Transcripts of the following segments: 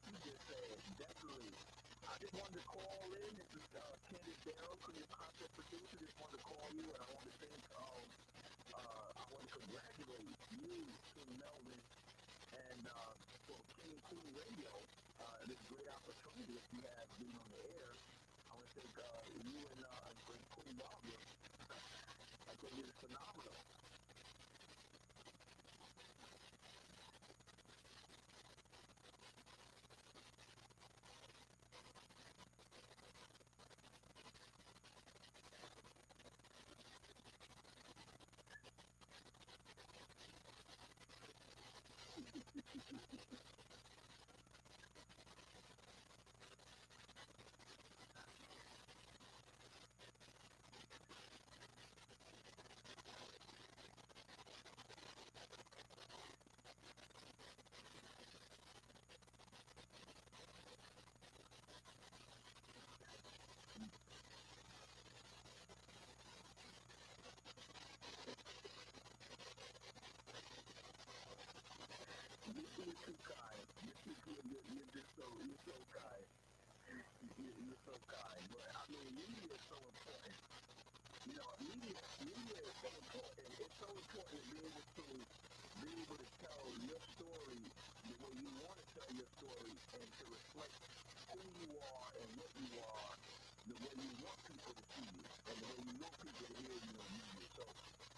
you just said, definitely. I just wanted to call in. This is Candace Darrow, creative content producer. Just wanted to call you, and I want to thank, I want to congratulate you, King Melvin, and for King and Queen Radio. This great opportunity that you have being on the air. I want to thank you and Queen Barbara. I think it is phenomenal. You're too kind. You're so kind. You're so kind. But I mean, media is so important. You know, media is so important. It's so important to be able to tell your story the way you want to tell your story and to reflect who you are and what you are, the way you want people to see you and the way you want people to hear you on media. So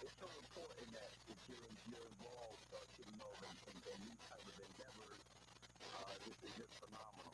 it's so important that if you're involved, to know and these type of endeavors, this is just phenomenal.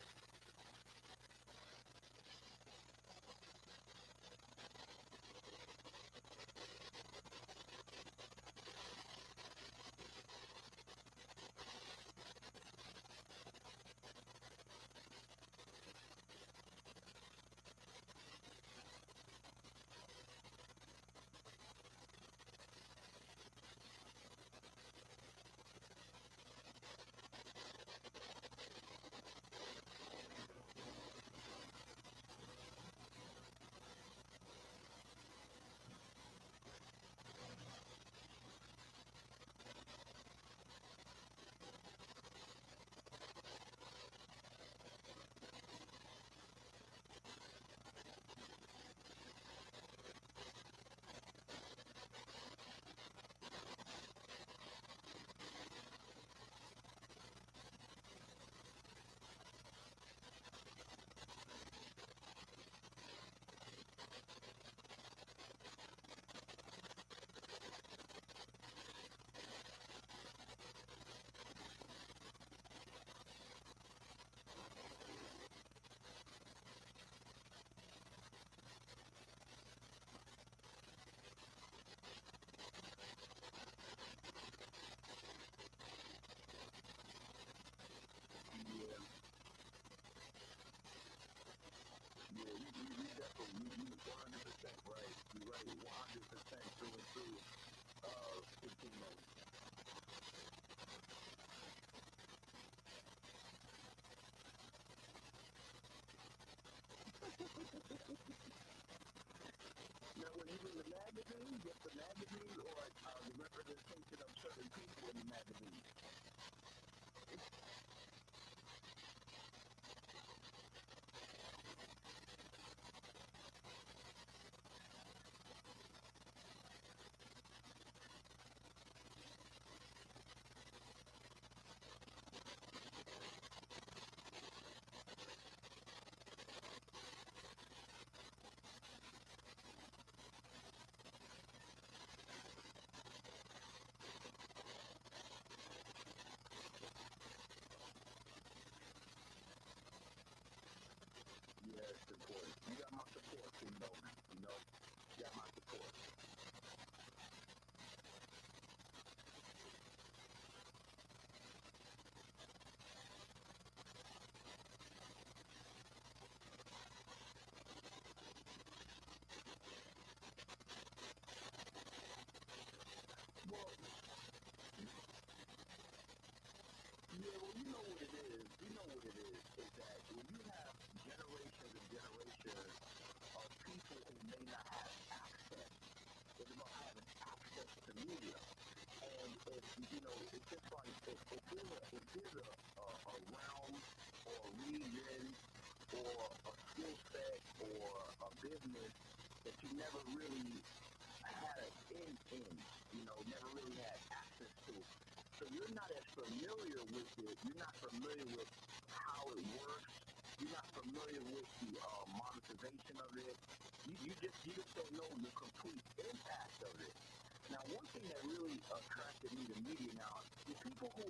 Yeah, yeah, you definitely, you 100% right. You're right, 100% through and through. 15 minutes. Now, when you in the magazine, just the magazine or the representation of certain people in the magazine? Yes, support. You got my support, you know. You know, you got my support. Well, yeah, well, you know what it is. You know what it is that when you have generations and generations of people who may not have access, it's about having access to media. And if, you know, it's just like, if there's a realm or a reason or a skill set or a business that you never really had an in, never really had access to. So you're not as familiar with it. You're not familiar with how it works. You're not familiar with the monetization of it. You just don't know the complete impact of it. Now, one thing that really attracted me to media now, the people who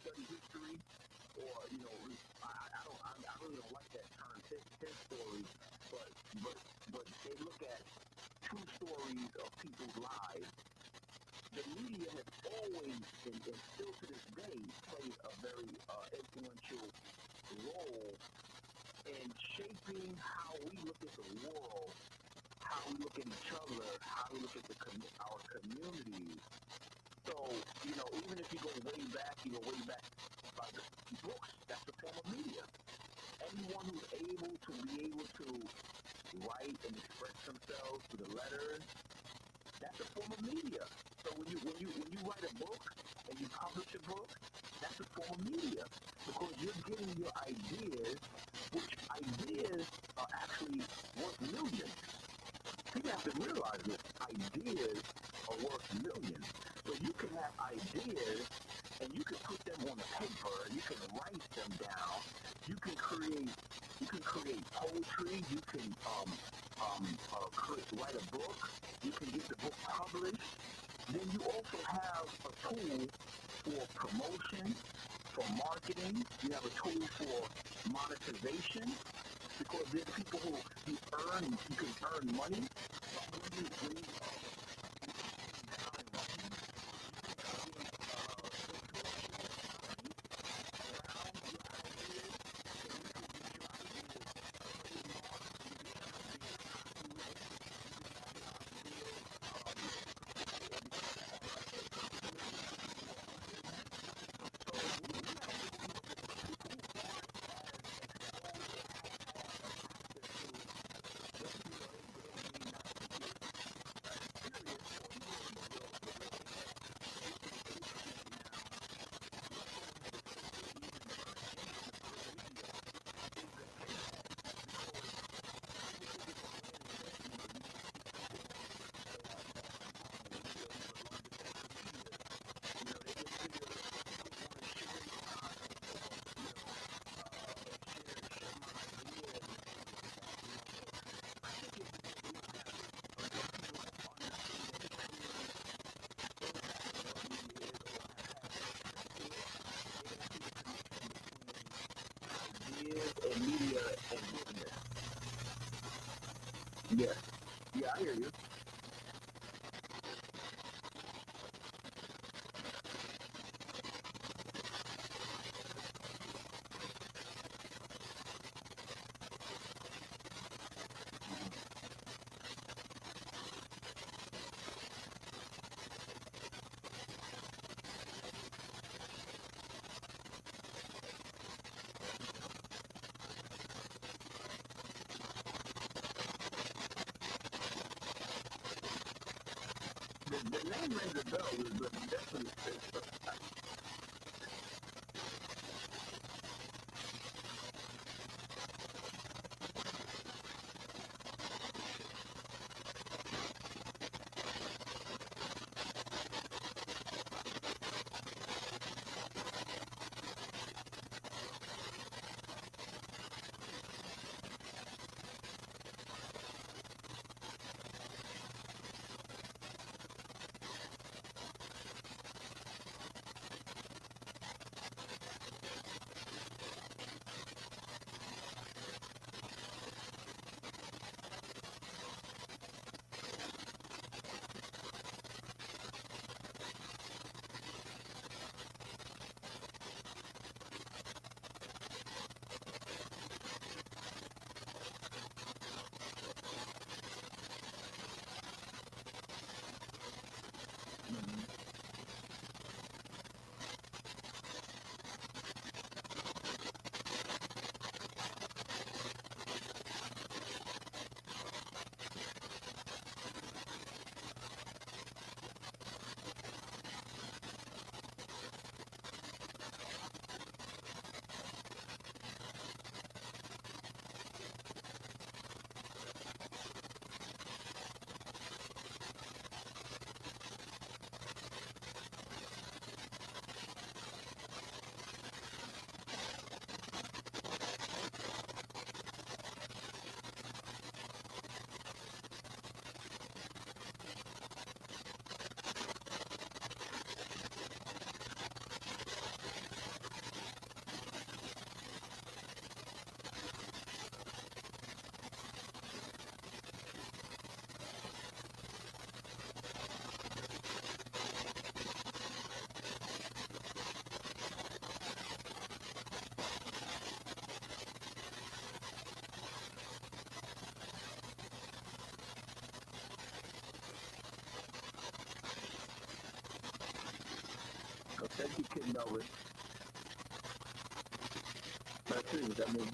study history, or I really don't like that term, his stories, but but but they look at true stories of people's lives. The media has always, and still to this day, played a very influential role in shaping how we look at the world, how we look at each other, how we look at our communities. So, even if you go way back, like books, that's a form of media. Anyone who's able to write and express themselves through the letters, that's a form of media. So when you write a book and you publish a book, that's a form of media because you're getting your ideas, which ideas are actually worth millions. People have to realize this. Ideas are worth millions. So you can have ideas and you can put them on a paper, you can write them down, you can create poetry, you can write a book, you can get the book published. Then you also have a tool for promotion, for marketing. You have a tool for monetization because there's people who you can earn money. When you and media and business. Yes. Yeah, I hear you. The name rings a bell, but definitely Thank you, King Melvin. That's it. I mean,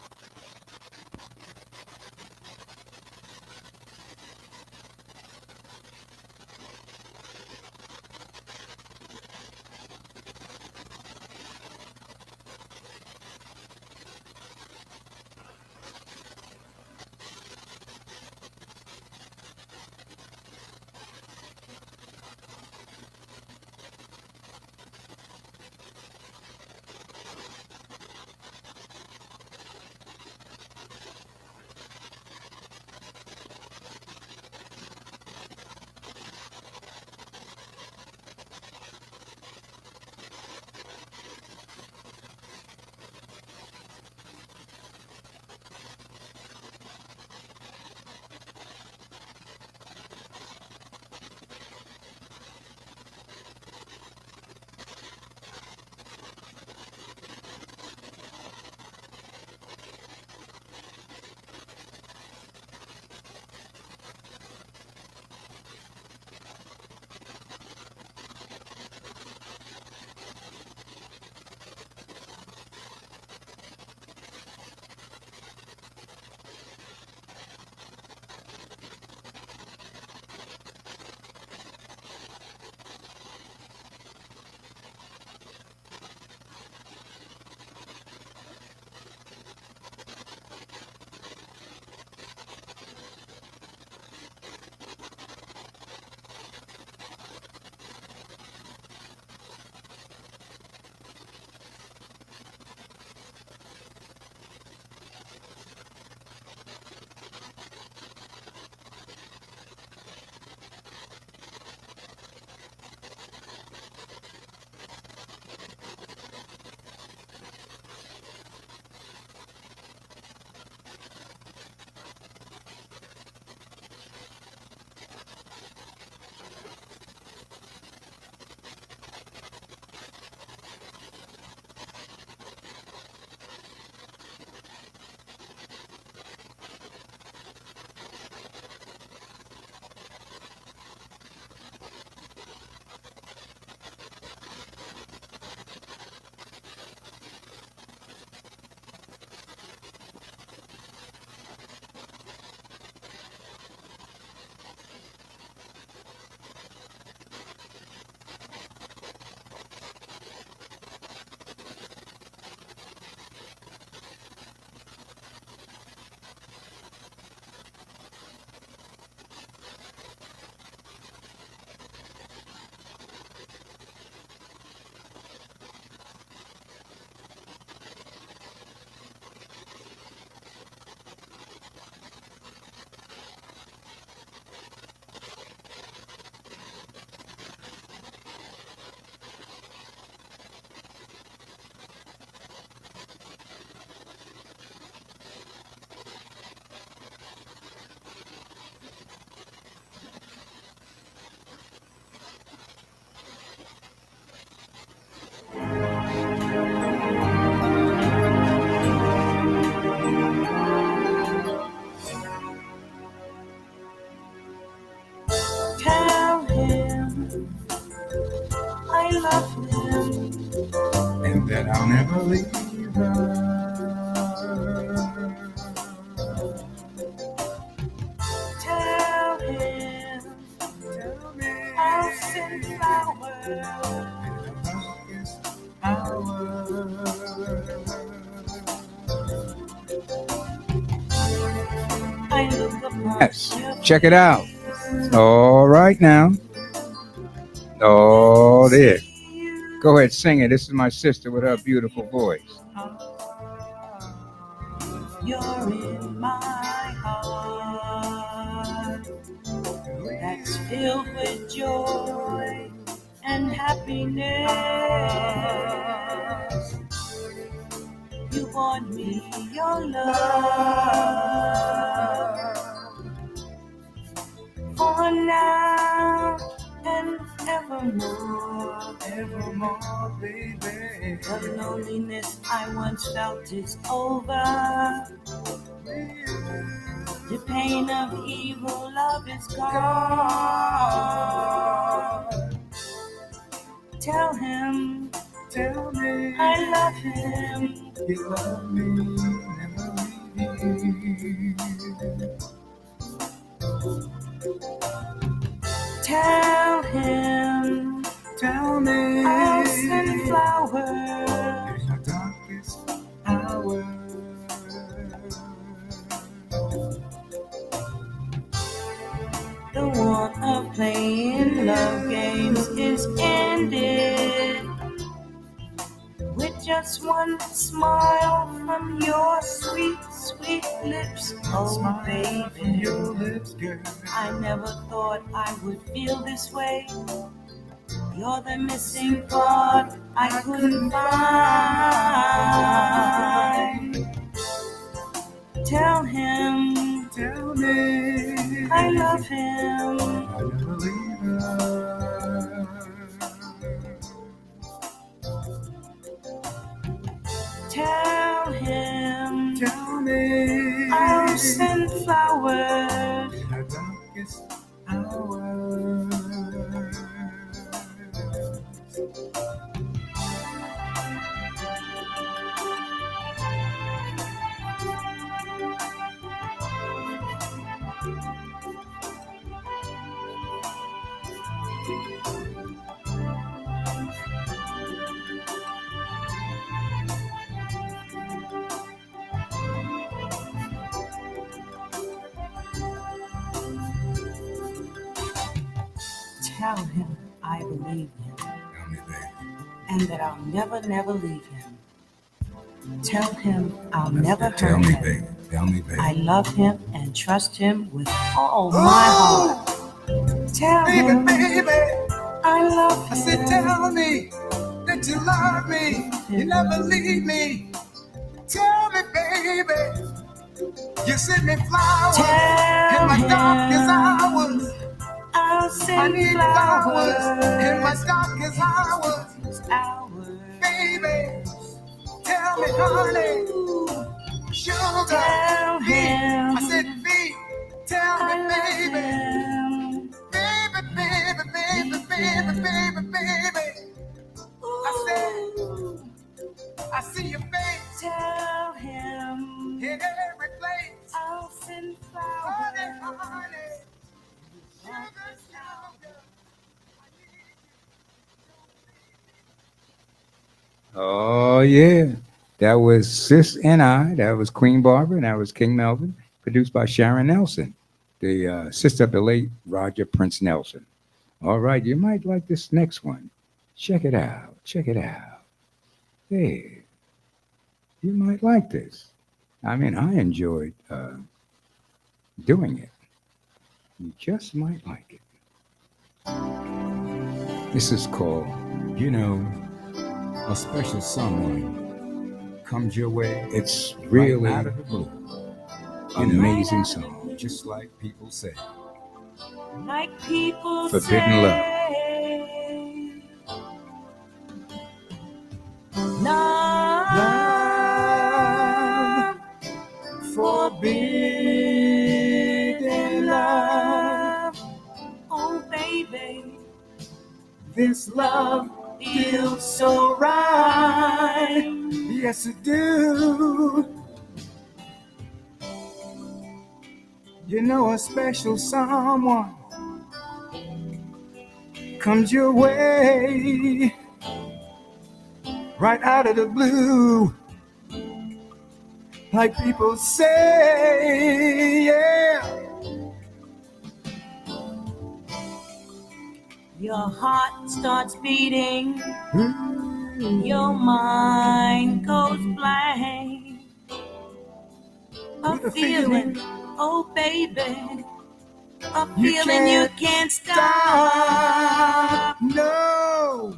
Tell him I love him and that I'll never leave her. Tell him I'll send flowers I look upon. Yes, check it out. All right now. Oh, there. Go ahead, sing it. This is my sister with her beautiful voice. You're in my heart that's filled with joy and happiness. You want me your love for now and evermore, evermore, baby. The loneliness I once felt is over. The pain of evil love is gone. Tell him him. He loved me, never leave. Tell him Tell me I'll send flowers in the darkest hour. the want of playing love games is ended with just one smile from your sweet, sweet lips. Oh, Smile from baby, your lips, girl. I never thought I would feel this way. You're the missing part I couldn't find. Tell him Tell me I love him. I never leave her. Tell him Tell me I'll send flowers in the darkest hour. Tell him I believe him Tell me, baby. and that I'll never, never leave him. Tell him I'll never Tell hurt me, him. baby. Tell me, baby. I love him and trust him with all my heart. Tell him Baby, I love I him. said, tell me that you love me. You never leave me. Tell me, baby. You send me flowers in Tell my darkest him hours. I'll I send need flowers in my flowers. darkest hours. Baby, tell me, honey, sugar, Tell V. him I said, V, tell I me, love baby. him. Baby, baby, baby, baby, baby, baby. I said, I see your face Tell him in every place. I'll send Honey, flowers. honey, sugar, sugar. Oh, yeah. That was Sis and I. That was Queen Barbara. And that was King Melvin. Produced by Sharon Nelson, the sister of the late Roger Prince Nelson. All right. You might like this next one. Check it out. Check it out. Hey, you might like this. I mean, I enjoyed doing it. You just might like it. This is called, you know, a special someone comes your way. It's really Right out of the blue. amazing song. Just like people say. Like people Forbidden love. say. Love, forbidden love. Oh, baby, This love feels so right. yes, it do. You know, a special someone comes your way right out of the blue, like people say, yeah. Your heart starts beating, your mind goes blank. A With a feeling, oh baby, a You feeling you can't can't stop. No,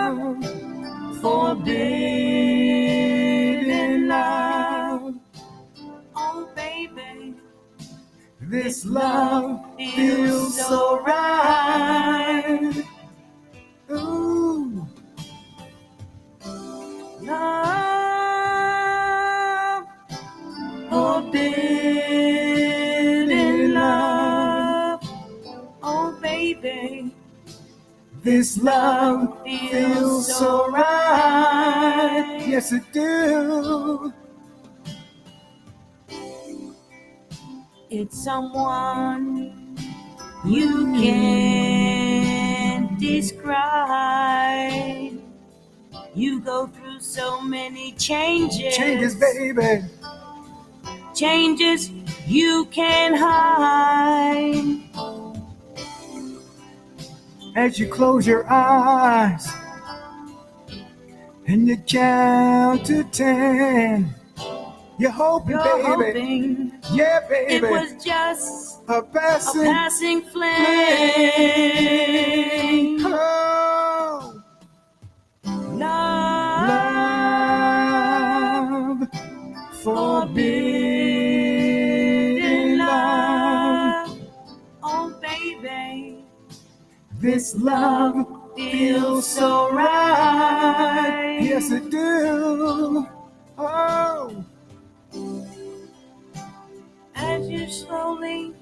Love, forbidden love. Oh baby, this love feels so right. Ooh, love, forbidden love. Oh baby, This love feels so right. Yes, it do. It's someone you can't describe. You go through so many changes. Changes, baby. Changes you can't hide. As you close your eyes and you count to 10, you're hoping, You're baby. hoping Yeah, baby. it was just a a passing flame. Oh, Love, love, forbidden love. Oh, baby, This love feels so right. Yes, it do. Oh, as you slowly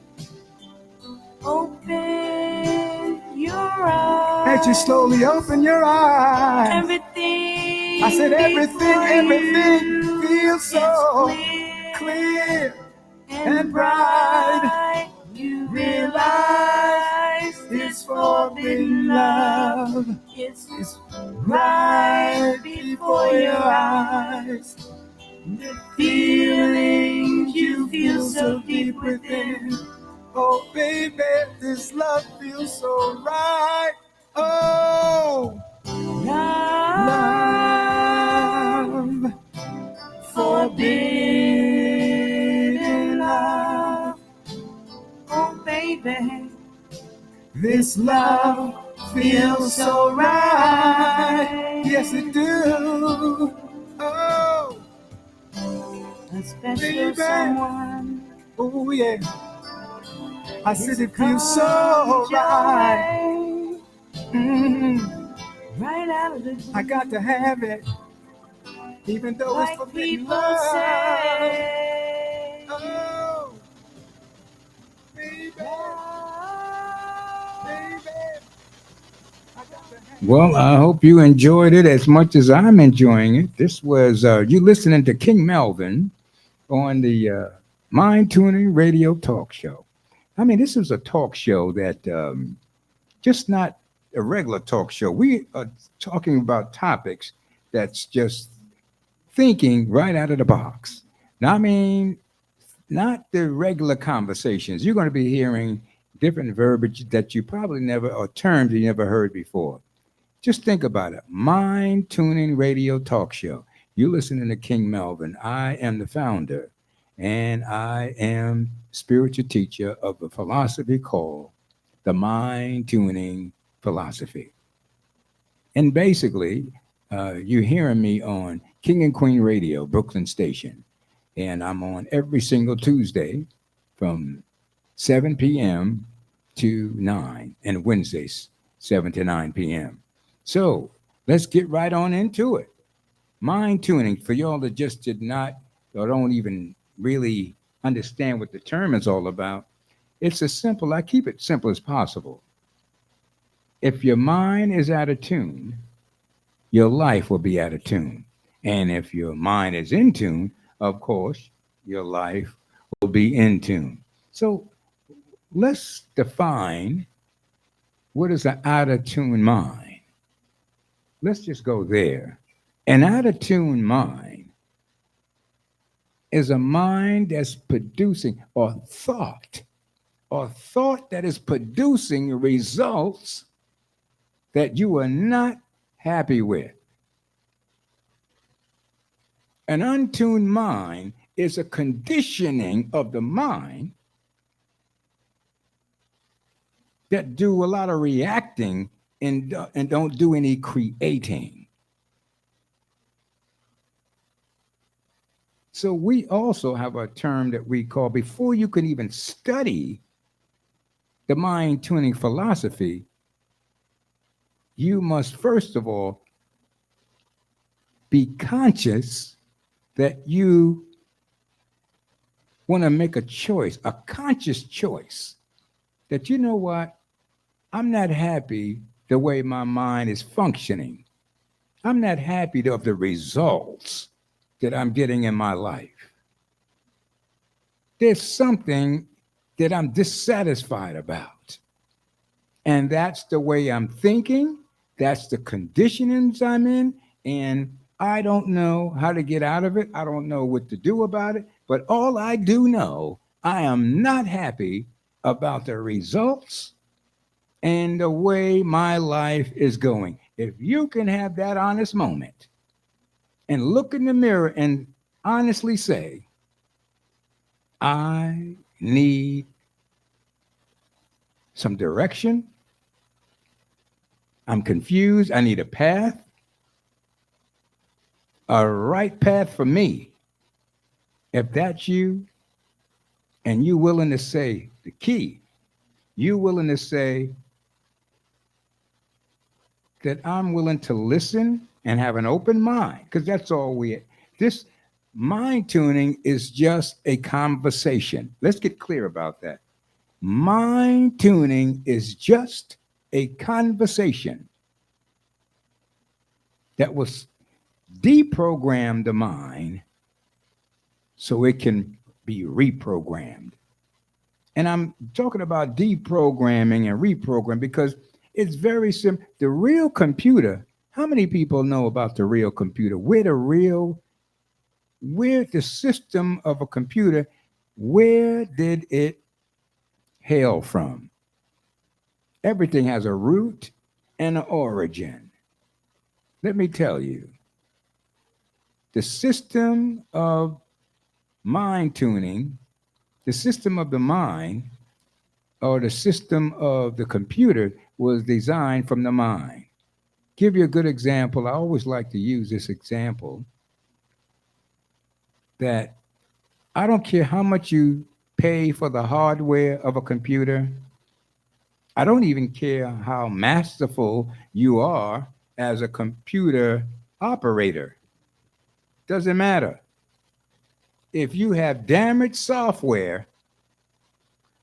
open your eyes. as you slowly open your eyes, Everything. I said everything feels so clear clear and bright. You Realize this forbidden love It's is right before your eyes. The feelings you feel so deep within. Oh, baby, this love feels so right. Oh, love, forbidden love. Oh, baby, This love feels so right. Yes, it do. Oh, a special baby. someone. Oh, yeah. I said it feels so right. Mhm. Right out of the I got to have it, even though it's like forbidden people love. say. Oh, baby, baby. I got to have it. Well, I hope you enjoyed it as much as I'm enjoying it. This was you listening to King Melvin on the Mind Tuning Radio Talk Show. I mean, this is a talk show that just not a regular talk show. We are talking about topics that's just thinking right out of the box. Now, I mean, not the regular conversations. You're going to be hearing different verbiage that you probably never, or terms you never heard before. Just think about it. Mind Tuning Radio Talk Show. You listening to King Melvin. I am the founder, and I am spiritual teacher of a philosophy called the Mind Tuning Philosophy. And basically, you're hearing me on King and Queen Radio, Brooklyn Station. And I'm on every single Tuesday from 7 p.m. to 9, and Wednesdays, 7 to 9 p.m. So let's get right on into it. Mind tuning, for y'all that just did not or don't even really understand what the term is all about, it's as simple, I keep it simple as possible. If your mind is out of tune, your life will be out of tune. And if your mind is in tune, of course, your life will be in tune. So let's define what is an out of tune mind. Let's just go there. An out of tune mind is a mind that's producing or thought that is producing results that you are not happy with. An untuned mind is a conditioning of the mind that do a lot of reacting and don't do any creating. So we also have a term that we call, before you can even study the mind tuning philosophy, you must first of all be conscious that you want to make a choice, a conscious choice, that you know what, I'm not happy the way my mind is functioning. I'm not happy of the results that I'm getting in my life. There's something that I'm dissatisfied about. And that's the way I'm thinking. That's the conditionings I'm in. And I don't know how to get out of it. I don't know what to do about it. But all I do know, I am not happy about the results and the way my life is going. If you can have that honest moment and look in the mirror and honestly say, I need some direction. I'm confused. I need a path, a right path for me. If that's you and you willing to say the key, you willing to say that I'm willing to listen and have an open mind, because that's all this mind tuning is just a conversation. Let's get clear about that. Mind tuning is just a conversation that was deprogram the mind so it can be reprogrammed. And I'm talking about deprogramming and reprogram because it's very simple. The real computer, how many people know about the real computer? Where the system of a computer, where did it hail from? Everything has a root and an origin. Let me tell you, the system of mind tuning, the system of the mind, or the system of the computer was designed from the mind. Give you a good example. I always like to use this example that I don't care how much you pay for the hardware of a computer. I don't even care how masterful you are as a computer operator. Doesn't matter. If you have damaged software,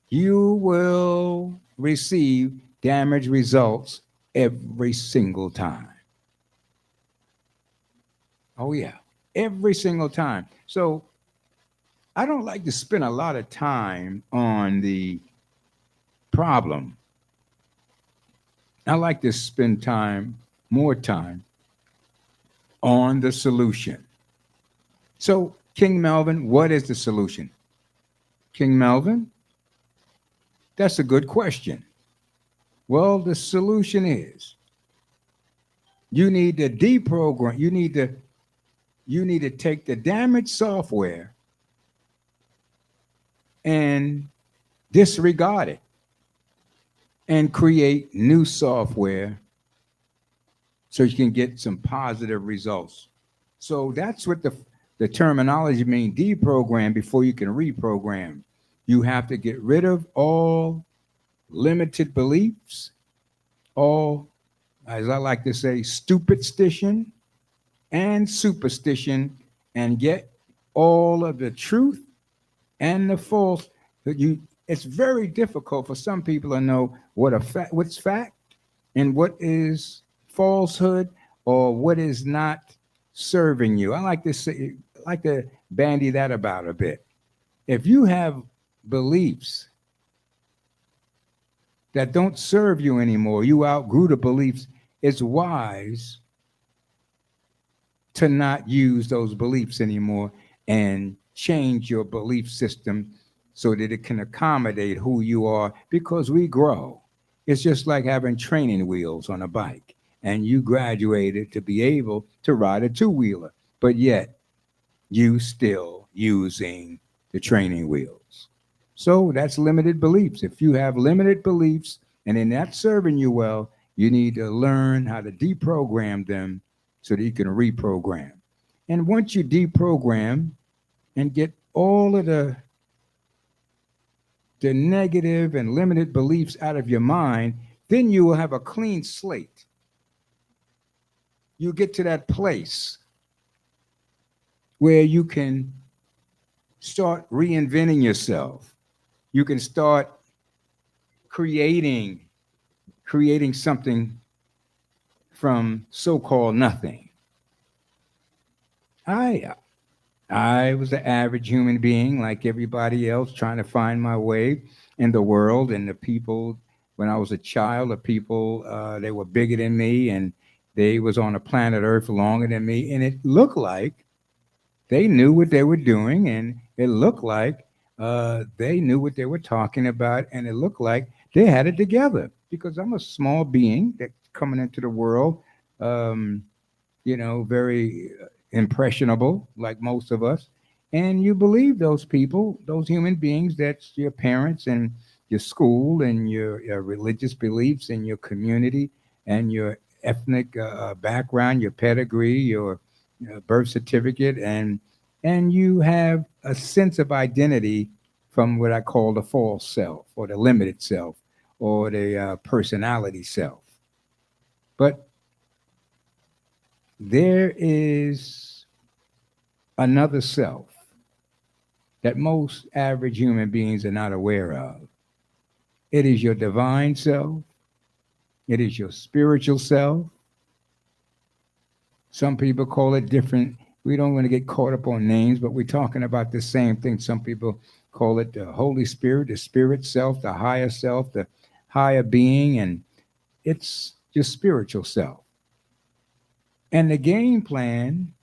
you will receive damaged results every single time. Oh, yeah, every single time. So I don't like to spend a lot of time on the problem. I like to spend more time on the solution. So, King Melvin, what is the solution? King Melvin, that's a good question. Well, the solution is you need to deprogram, you need to take the damaged software and disregard it and create new software so you can get some positive results. So that's what the terminology means, deprogram before you can reprogram. You have to get rid of all limited beliefs, all, as I like to say, stupid stition and superstition, and get all of the truth and the false. It's very difficult for some people to know what's fact and what is falsehood or what is not serving you. I like to bandy that about a bit. If you have beliefs that don't serve you anymore, you outgrew the beliefs, it's wise to not use those beliefs anymore and change your belief system so that it can accommodate who you are, because we grow. It's just like having training wheels on a bike and you graduated to be able to ride a two-wheeler, but yet you still using the training wheels. So that's limited beliefs. If you have limited beliefs and they're not serving you well, you need to learn how to deprogram them so that you can reprogram. And once you deprogram and get all of the negative and limited beliefs out of your mind, then you will have a clean slate. You get to that place where you can start reinventing yourself. You can start creating something from so-called nothing. I I was an average human being like everybody else, trying to find my way in the world. And the people, when I was a child, the people, they were bigger than me, and they was on the planet Earth longer than me. And it looked like they knew what they were doing, and it looked like they knew what they were talking about, and it looked like they had it together. Because I'm a small being that coming into the world. Um, very impressionable, like most of us. And you believe those people, those human beings, that's your parents and your school and your religious beliefs and your community and your ethnic background, your pedigree, your birth certificate, and you have a sense of identity from what I call the false self or the limited self or the personality self. But there is another self that most average human beings are not aware of. It is your divine self, it is your spiritual self. Some people call it different. We don't want to get caught up on names, but we're talking about the same thing. Some people call it the Holy Spirit, the spirit self, the higher self, the higher being, and it's your spiritual self. And the game plan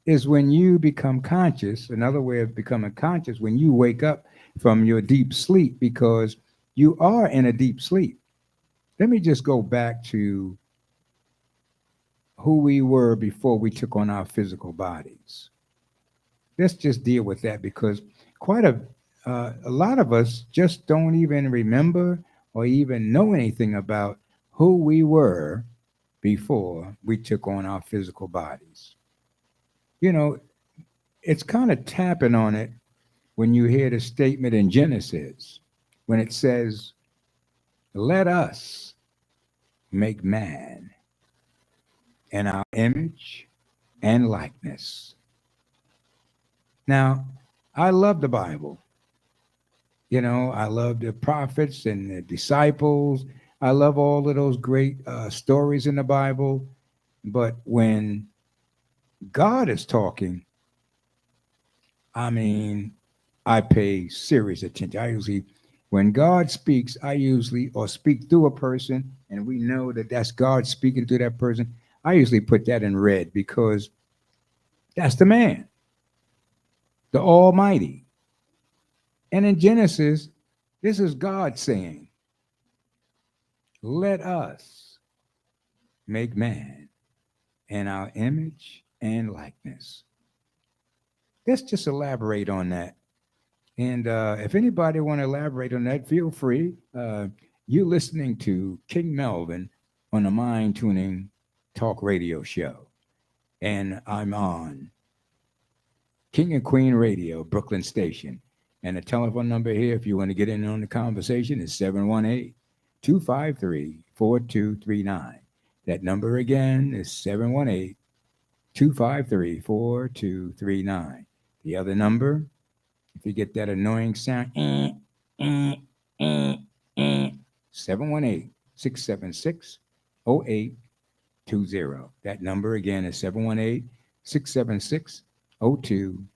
is when you become conscious. Another way of becoming conscious, when you wake up from your deep sleep, because you are in a deep sleep. Let me just go back to who we were before we took on our physical bodies. Let's just deal with that, because quite a lot of us just don't even remember or even know anything about who we were before we took on our physical bodies. You know, it's kind of tapping on it when you hear the statement in Genesis, when it says, let us make man in our image and likeness. Now, I love the Bible. I love the prophets and the disciples. I love all of those great stories in the Bible. But when God is talking, I mean, I pay serious attention. When God speaks, I usually, or speak through a person, and we know that that's God speaking through that person. I usually put that in red, because that's the man, the Almighty. And in Genesis, this is God saying, let us make man in our image and likeness. Let's just elaborate on that. And if anybody want to elaborate on that, feel free. You're listening to King Melvin on the Mind Tuning Talk Radio Show. And I'm on King and Queen Radio, Brooklyn Station. And the telephone number here, if you want to get in on the conversation, is 718-253-4239. That number again is 718-253-4239. The other number, if you get that annoying sound, 718-676-0820. That number again is 718-676-0220.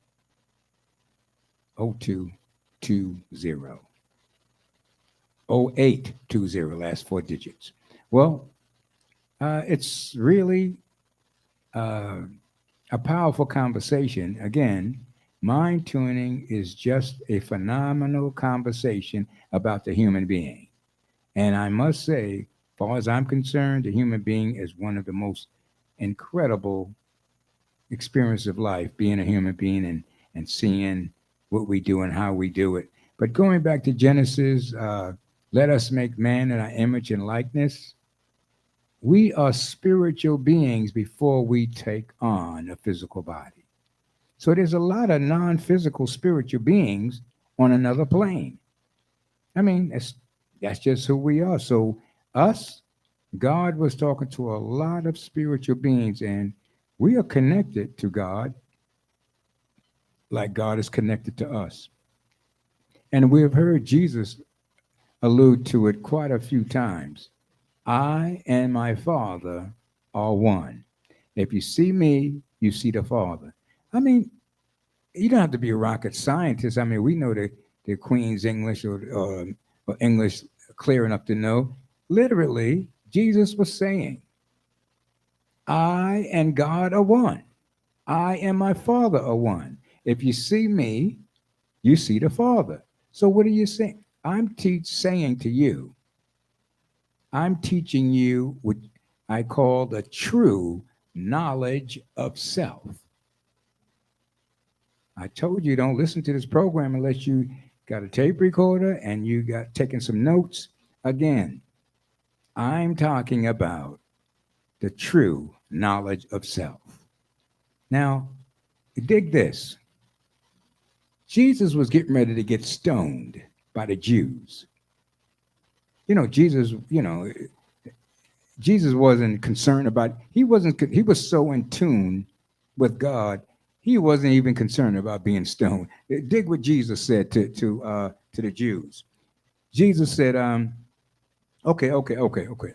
0820, last four digits. Well, it's really uh, a powerful conversation. Again, mind tuning is just a phenomenal conversation about the human being. And I must say, as far as I'm concerned, the human being is one of the most incredible experience of life, being a human being and seeing what we do and how we do it. But going back to Genesis, let us make man in our image and likeness. We are spiritual beings before we take on a physical body. So there's a lot of non-physical spiritual beings on another plane. I mean, that's just who we are. So us, God was talking to a lot of spiritual beings, and we are connected to God like God is connected to us. And we have heard Jesus allude to it quite a few times. I and my Father are one. If you see me, you see the Father. I mean, you don't have to be a rocket scientist. I mean, we know the Queen's English or English clear enough to know. Literally, Jesus was saying, I and God are one. I and my Father are one. If you see me, you see the Father. So what are you saying? Saying to you, I'm teaching you what I call the true knowledge of self. I told you don't listen to this program unless you got a tape recorder and you got taking some notes. Again, I'm talking about the true knowledge of self. Now, dig this. Jesus was getting ready to get stoned by the Jews. Jesus wasn't concerned about, he was so in tune with God, he wasn't even concerned about being stoned. Dig what Jesus said to the Jews. Jesus said, okay,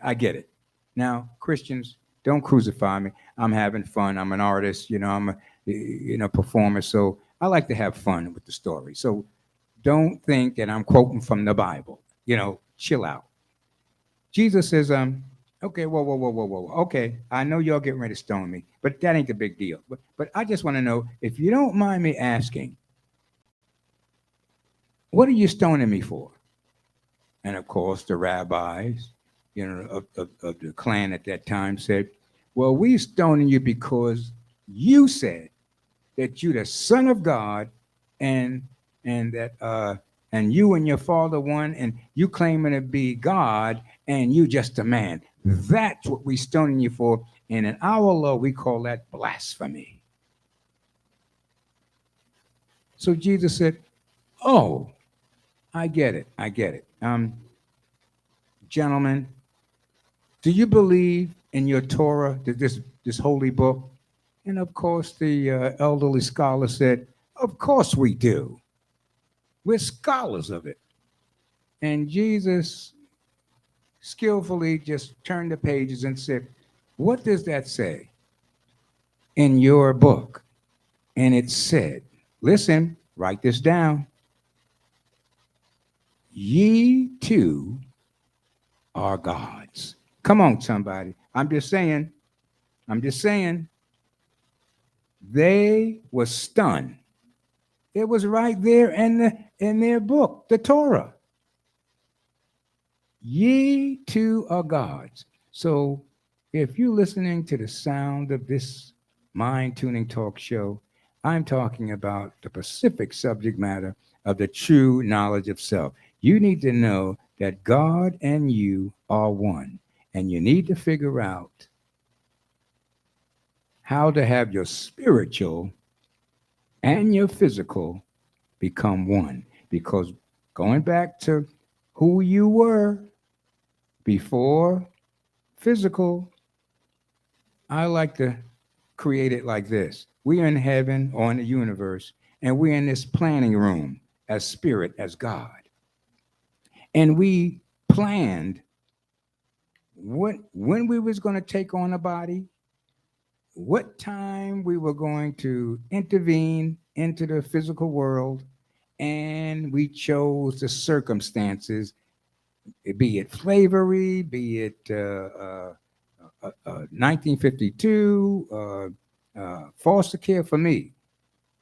I get it. Now, Christians, don't crucify me. I'm having fun. I'm an artist, I'm a performer. So I like to have fun with the story. So don't think that I'm quoting from the Bible. Chill out. Jesus says, okay, whoa. Okay, I know y'all getting ready to stone me, but that ain't the big deal. But I just want to know, if you don't mind me asking, what are you stoning me for? And of course, the rabbis, of the clan at that time said, well, we stoning you because you said that you're the Son of God, and and you and your father one, and you claiming to be God, and you just a man. That's what we stoning you for. And in our law, we call that blasphemy. So Jesus said, oh, I get it. Gentlemen, do you believe in your Torah, this holy book? And of course, the elderly scholar said, of course we do. We're scholars of it. And Jesus skillfully just turned the pages and said, what does that say in your book? And it said, listen, write this down. Ye too are gods. Come on, somebody. I'm just saying. They were stunned. It was right there in their book, the Torah. Ye too are gods. So if you're listening to the sound of this mind tuning talk show, I'm talking about the specific subject matter of the true knowledge of self. You need to know that God and you are one, and you need to figure out how to have your spiritual and your physical become one. Because going back to who you were before physical, I like to create it like this. We are in heaven or in the universe, and we're in this planning room as spirit, as God. And we planned when we was going to take on a body, what time we were going to intervene into the physical world, and we chose the circumstances, be it slavery, be it 1952, foster care. For me,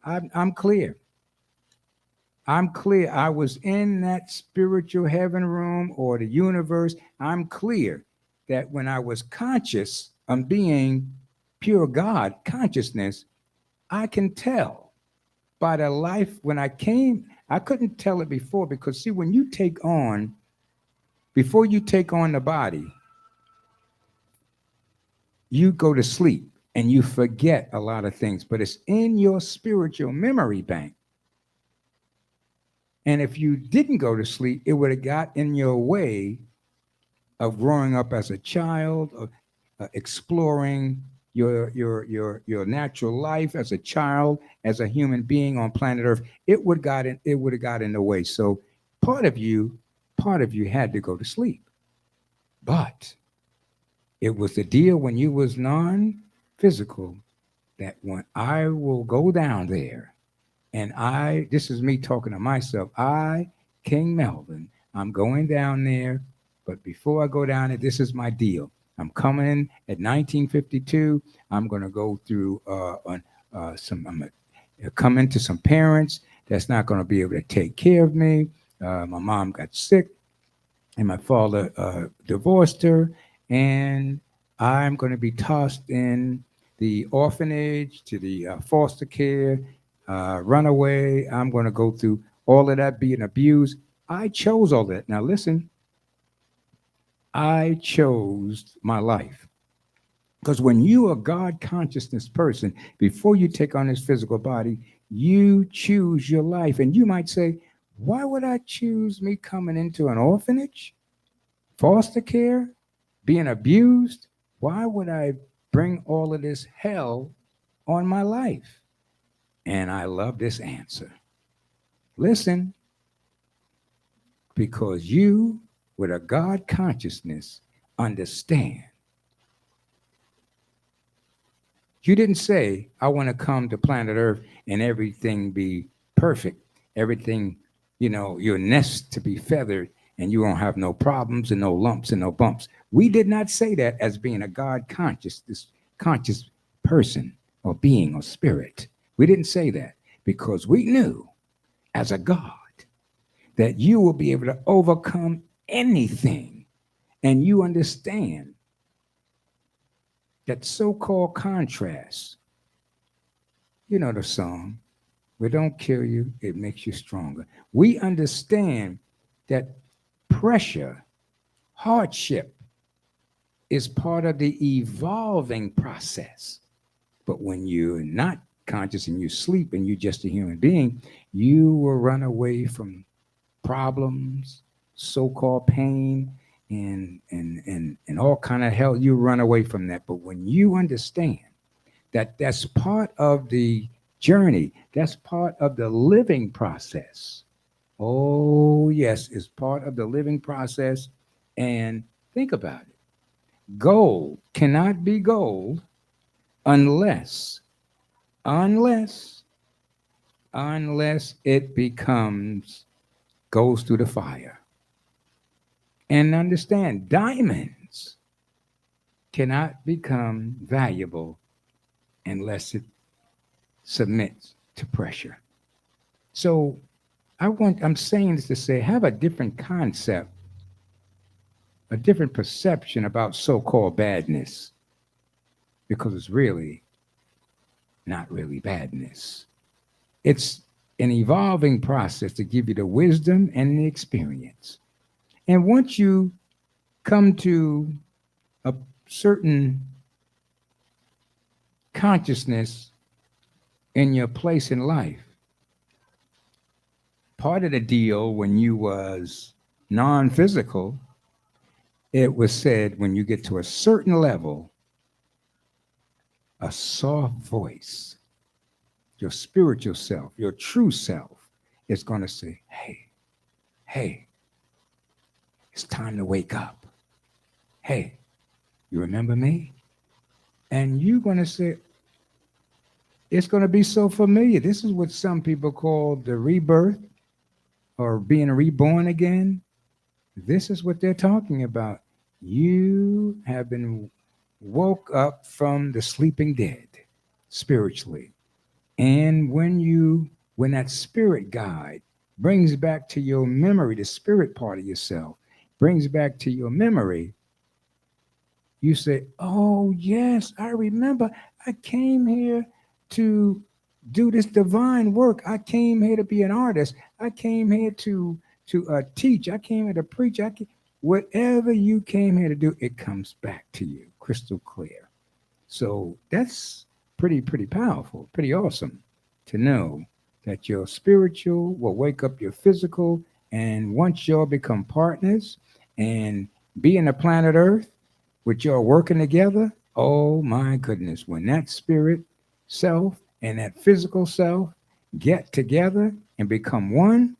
I'm clear. I'm clear. I was in that spiritual heaven room or the universe. I'm clear that when I was conscious of being pure God consciousness, I can tell by the life when I came. I couldn't tell it before because, see, when you take on, before you take on the body, you go to sleep and you forget a lot of things, but it's in your spiritual memory bank. And if you didn't go to sleep, it would have got in your way of growing up as a child, of exploring your natural life as a child, as a human being on planet Earth. It would have got in the way. So part of you had to go to sleep. But It was the deal when you was non-physical that when I will go down there and this is me talking to myself, King Melvin, I'm going down there, but before I go down there, this is my deal. I'm coming in at 1952. I'm going to go through I'm going to come into some parents that's not going to be able to take care of me. My mom got sick and my father divorced her, and I'm going to be tossed in the orphanage to the foster care, runaway. I'm going to go through all of that, being abused. I chose all that. Now, listen, I chose my life. Because when you are a God consciousness person, before you take on this physical body, you choose your life. And you might say, why would I choose me coming into an orphanage? Foster care, being abused. Why would I bring all of this hell on my life? And I love this answer. Listen, because you, with a God consciousness, understand. You didn't say, I want to come to planet Earth and everything be perfect, everything, your nest to be feathered and you won't have no problems and no lumps and no bumps. We did not say that as being a God conscious, this conscious person or being or spirit. We didn't say that because we knew as a God that you will be able to overcome anything. And you understand that so-called contrast. You know the song, "We don't kill you, it makes you stronger." We understand that pressure, hardship is part of the evolving process. But when you're not conscious and you sleep and you're just a human being, you will run away from problems, so-called pain, and all kind of hell. You run away from that. But when you understand that that's part of the journey, that's part of the living process. Oh, yes, it's part of the living process. And think about it. Gold cannot be gold unless, unless, unless it goes through the fire. And understand, diamonds cannot become valuable unless it submits to pressure. So I'm saying this to say, have a different concept, a different perception about so-called badness, because it's really not really badness. It's an evolving process to give you the wisdom and the experience. And once you come to a certain consciousness in your place in life, part of the deal when you was non-physical, it was said when you get to a certain level, a soft voice, your spiritual self, your true self is going to say, hey, it's time to wake up. Hey, you remember me? And you're going to say, it's going to be so familiar. This is what some people call the rebirth or being reborn again. This is what they're talking about. You have been woke up from the sleeping dead spiritually. And when that spirit guide brings back to your memory, the spirit part of yourself brings back to your memory, you say, oh, yes, I remember. I came here to do this divine work. I came here to be an artist. I came here to teach. I came here to preach. Whatever you came here to do, it comes back to you crystal clear. So that's pretty powerful, pretty awesome to know that your spiritual will wake up your physical. And once y'all become partners and be in the planet Earth, with y'all working together, oh my goodness, when that spirit self and that physical self get together and become one,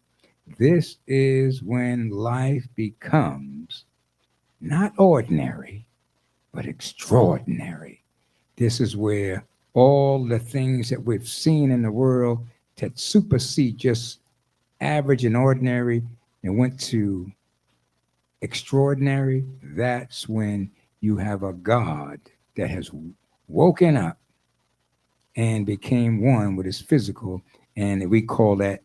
this is when life becomes not ordinary, but extraordinary. This is where all the things that we've seen in the world that supersede just average and ordinary and went to extraordinary, that's when you have a God that has woken up and became one with his physical. And we call that,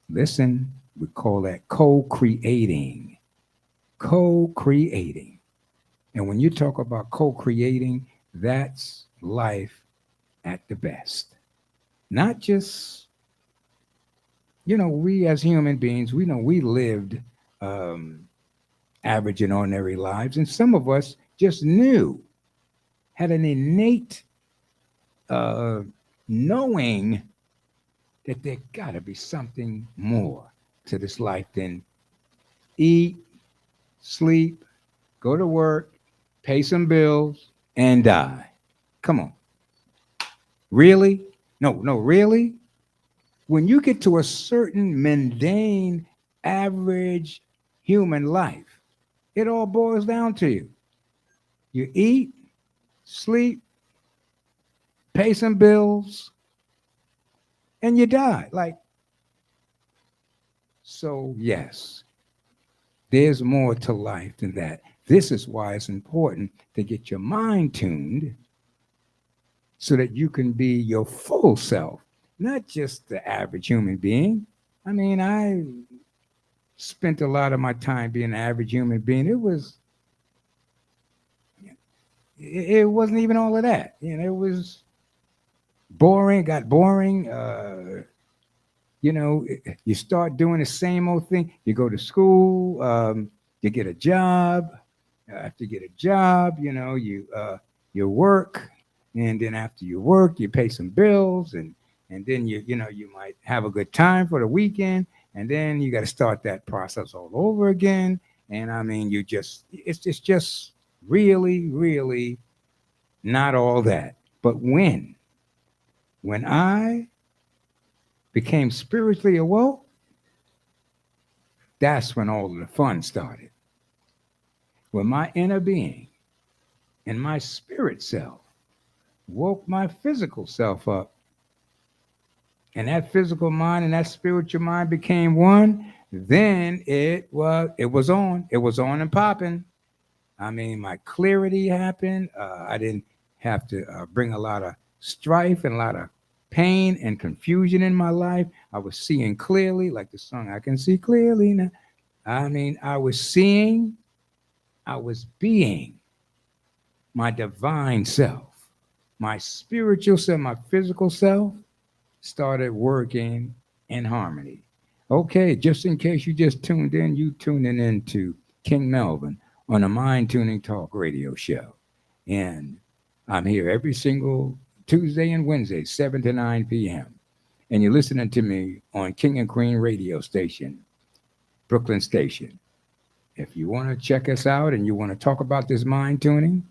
listen, we call that co-creating. Co-creating. And when you talk about co-creating, that's life at the best. Not just, we as human beings, we know we lived um, average and ordinary lives, and some of us just knew, had an innate uh, knowing that there got to be something more to this life than eat, sleep, go to work, pay some bills, and die. Come on. Really? No, no, really? When you get to a certain mundane, average human life, it all boils down to you. You eat, sleep, pay some bills, and you die. Like, so yes, there's more to life than that. This is why it's important to get your mind tuned so that you can be your full self, not just the average human being. I mean, I spent a lot of my time being an average human being. It wasn't even all of that. It was boring, got boring. You start doing the same old thing. You go to school, you get a job. After you get a job, you work, and then after you work, you pay some bills, and then you might have a good time for the weekend, and then you got to start that process all over again. And I mean, it's just really, really not all that. But when I became spiritually awoke, that's when all of the fun started. When my inner being and my spirit self woke my physical self up, and that physical mind and that spiritual mind became one, then it was on and popping. I mean, my clarity happened. I didn't have to bring a lot of strife and a lot of pain and confusion in my life. I was seeing clearly, like the song, I can see clearly now. I mean, I was seeing, I was being my divine self. My spiritual self, my physical self started working in harmony. Okay, just in case you just tuned in, you tuning in to King Melvin on a Mind Tuning Talk radio show. And I'm here every single Tuesday and Wednesday, 7 to 9 p.m. And you're listening to me on King and Queen radio station, Brooklyn Station. If you want to check us out and you want to talk about this mind tuning,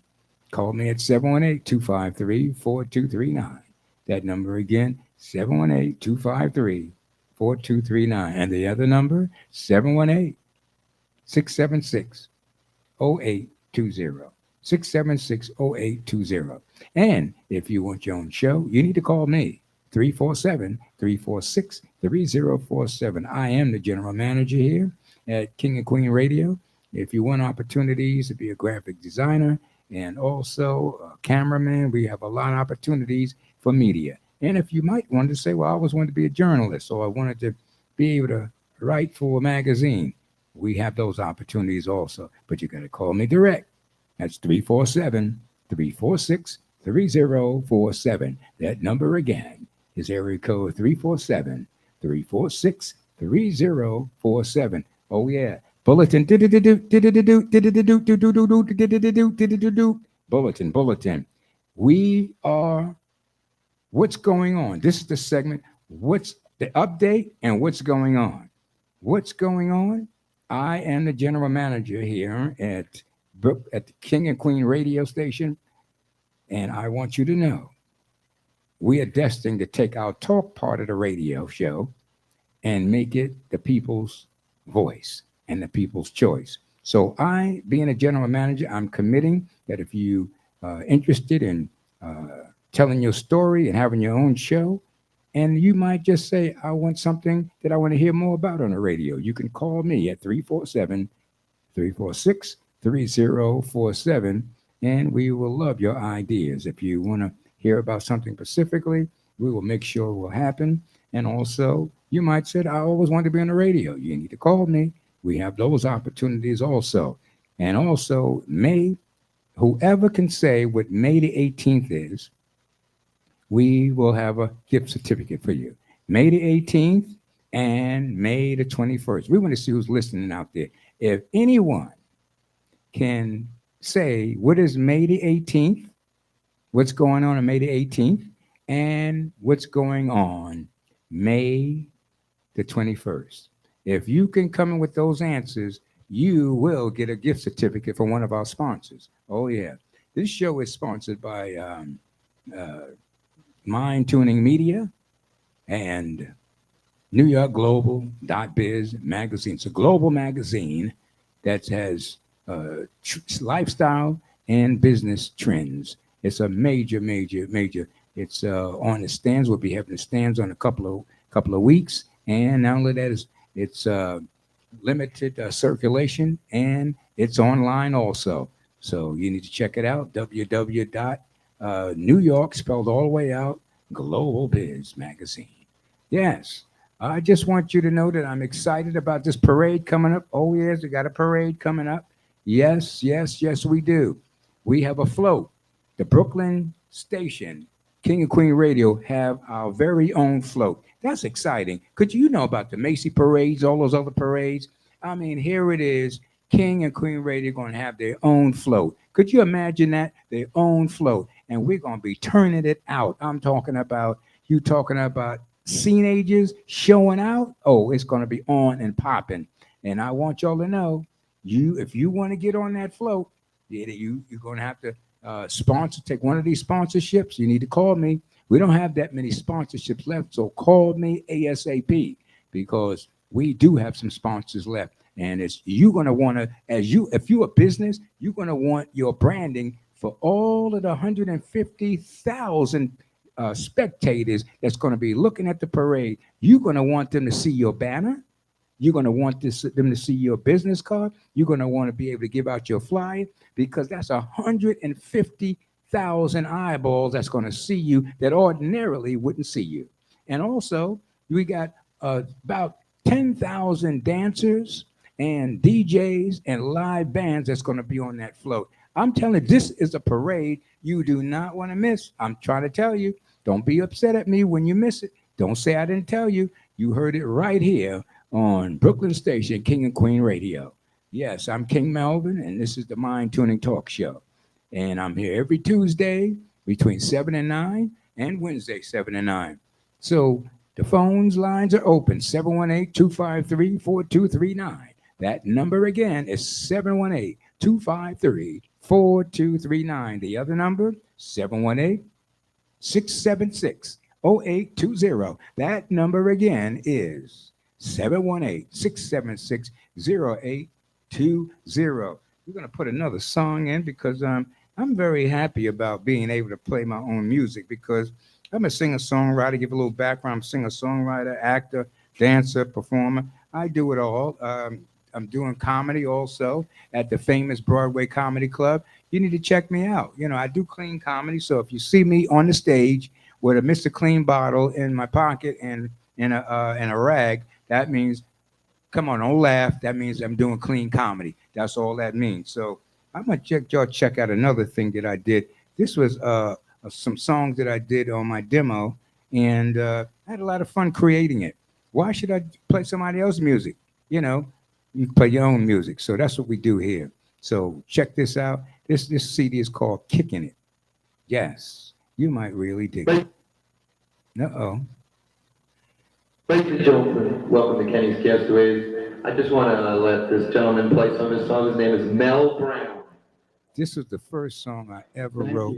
call me at 718-253-4239. That number again, 718-253-4239. And the other number, 718-676-0820. 676-0820. And if you want your own show, you need to call me, 347-346-3047. I am the general manager here at King and Queen Radio. If you want opportunities to be a graphic designer and also a cameraman, we have a lot of opportunities for media. And if you might want to say, well, I always wanted to be a journalist, or I wanted to be able to write for a magazine, we have those opportunities also. But you got to call me direct. That's 347-346-3047. That number again is area code 347-346-3047. Oh, yeah. Bulletin. Bulletin. We are what's going on. This is the segment. What's the update and what's going on? What's going on? I am the general manager here at the King and Queen radio station, and I want you to know we are destined to take our talk part of the radio show and make it the people's voice and the people's choice. So I, being a general manager, I'm committing that if you interested in telling your story and having your own show, and you might just say, I want something that I want to hear more about on the radio, you can call me at 347-346-3047, and we will love your ideas. If you want to hear about something specifically, we will make sure it will happen. And also, you might say, I always wanted to be on the radio. You need to call me. We have those opportunities also. And also, whoever can say what May the 18th is, we will have a gift certificate for you. May the 18th and May the 21st. We want to see who's listening out there. If anyone can say what is May the 18th, what's going on May the 18th, and what's going on May the 21st. If you can come in with those answers, you will get a gift certificate from one of our sponsors. Oh, yeah. This show is sponsored by Mind Tuning Media and New York Global.biz magazine. It's a global magazine that has lifestyle and business trends. It's a major, major, major. It's on the stands. We'll be having the stands on a couple of weeks, and not only that, it's limited circulation, and it's online also. So you need to check it out. New York, spelled all the way out, Global Biz magazine. Yes. I just want you to know that I'm excited about this parade coming up. Oh, yes, we got a parade coming up. Yes, yes, yes, we do. We have a float. The Brooklyn Station, King and Queen Radio, have our very own float. That's exciting. Could you know about the Macy parades, all those other parades? I mean, here it is. King and Queen Radio going to have their own float. Could you imagine that? Their own float. And we're going to be turning it out. I'm talking about, you talking about teenagers showing out. Oh, it's going to be on and popping. And I want y'all to know, if you want to get on that float, you're going to have to take one of these sponsorships. You need to call me. We don't have that many sponsorships left, so call me ASAP, because we do have some sponsors left. And you're going to want to, if you're a business, you're going to want your branding for all of the 150,000 spectators that's going to be looking at the parade. You're going to want them to see your banner. You're going to want them to see your business card. You're going to want to be able to give out your flyer, because that's 150,000 eyeballs that's going to see you that ordinarily wouldn't see you. And also, we got about 10,000 dancers and DJs and live bands that's going to be on that float. I'm telling you, this is a parade you do not want to miss. I'm trying to tell you, don't be upset at me when you miss it. Don't say I didn't tell you. You heard it right here on Brooklyn Station, King and Queen Radio. Yes, I'm King Melvin, and this is the Mind Tuning Talk Show. And I'm here every Tuesday between 7 and 9, and Wednesday, 7 and 9. So the phones lines are open, 718-253-4239. That number again is 718-253-4239. The other number, 718-676-0820. That number again is 718-676-0820. We're going to put another song in, because I'm very happy about being able to play my own music, because I'm a singer-songwriter. Give a little background. I'm a singer-songwriter, actor, dancer, performer. I do it all. I'm doing comedy also at the famous Broadway Comedy Club. You need to check me out. I do clean comedy. So if you see me on the stage with a Mr. Clean bottle in my pocket and a rag, that means, come on, don't laugh. That means I'm doing clean comedy. That's all that means. So I'm going to check out another thing that I did. This was some songs that I did on my demo, and I had a lot of fun creating it. Why should I play somebody else's music? You can play your own music. So that's what we do here. So check this out. This CD is called Kicking It. Yes, you might really dig it. Uh-oh. Ladies and gentlemen, welcome to Kenny's Castaways. I just want to let this gentleman play some of his songs. His name is Mel Brown. This was the first song I ever wrote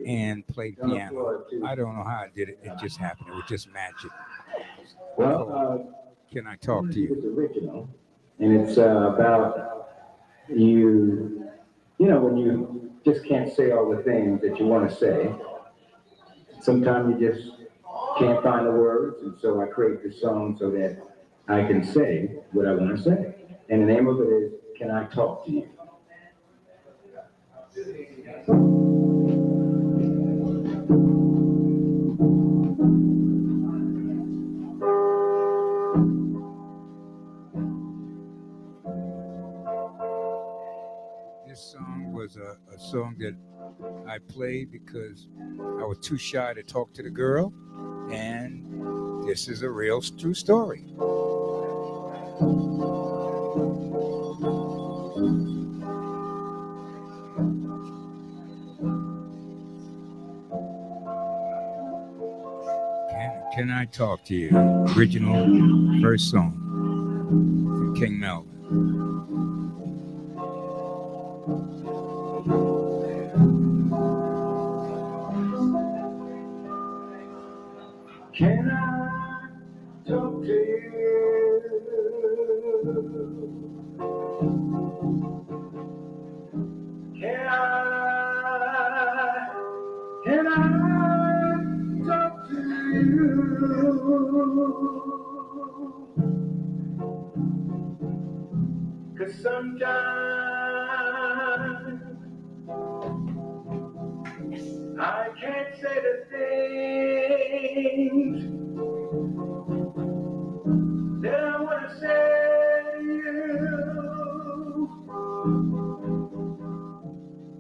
and played piano. I don't know how I did it. It just happened. It was just magic. Well, Can I talk to you? It's original, and it's about when you just can't say all the things that you want to say, sometimes you just can't find the words, and so I create this song so that I can say what I want to say. And the name of it is Can I Talk to You? This song was a song that I played because I was too shy to talk to the girl, and this is a real true story. Can I Talk to You? Original first song from King Melvin. Can I talk to you? Can I talk to you? 'Cause sometimes I can't say the things that I want to say to you,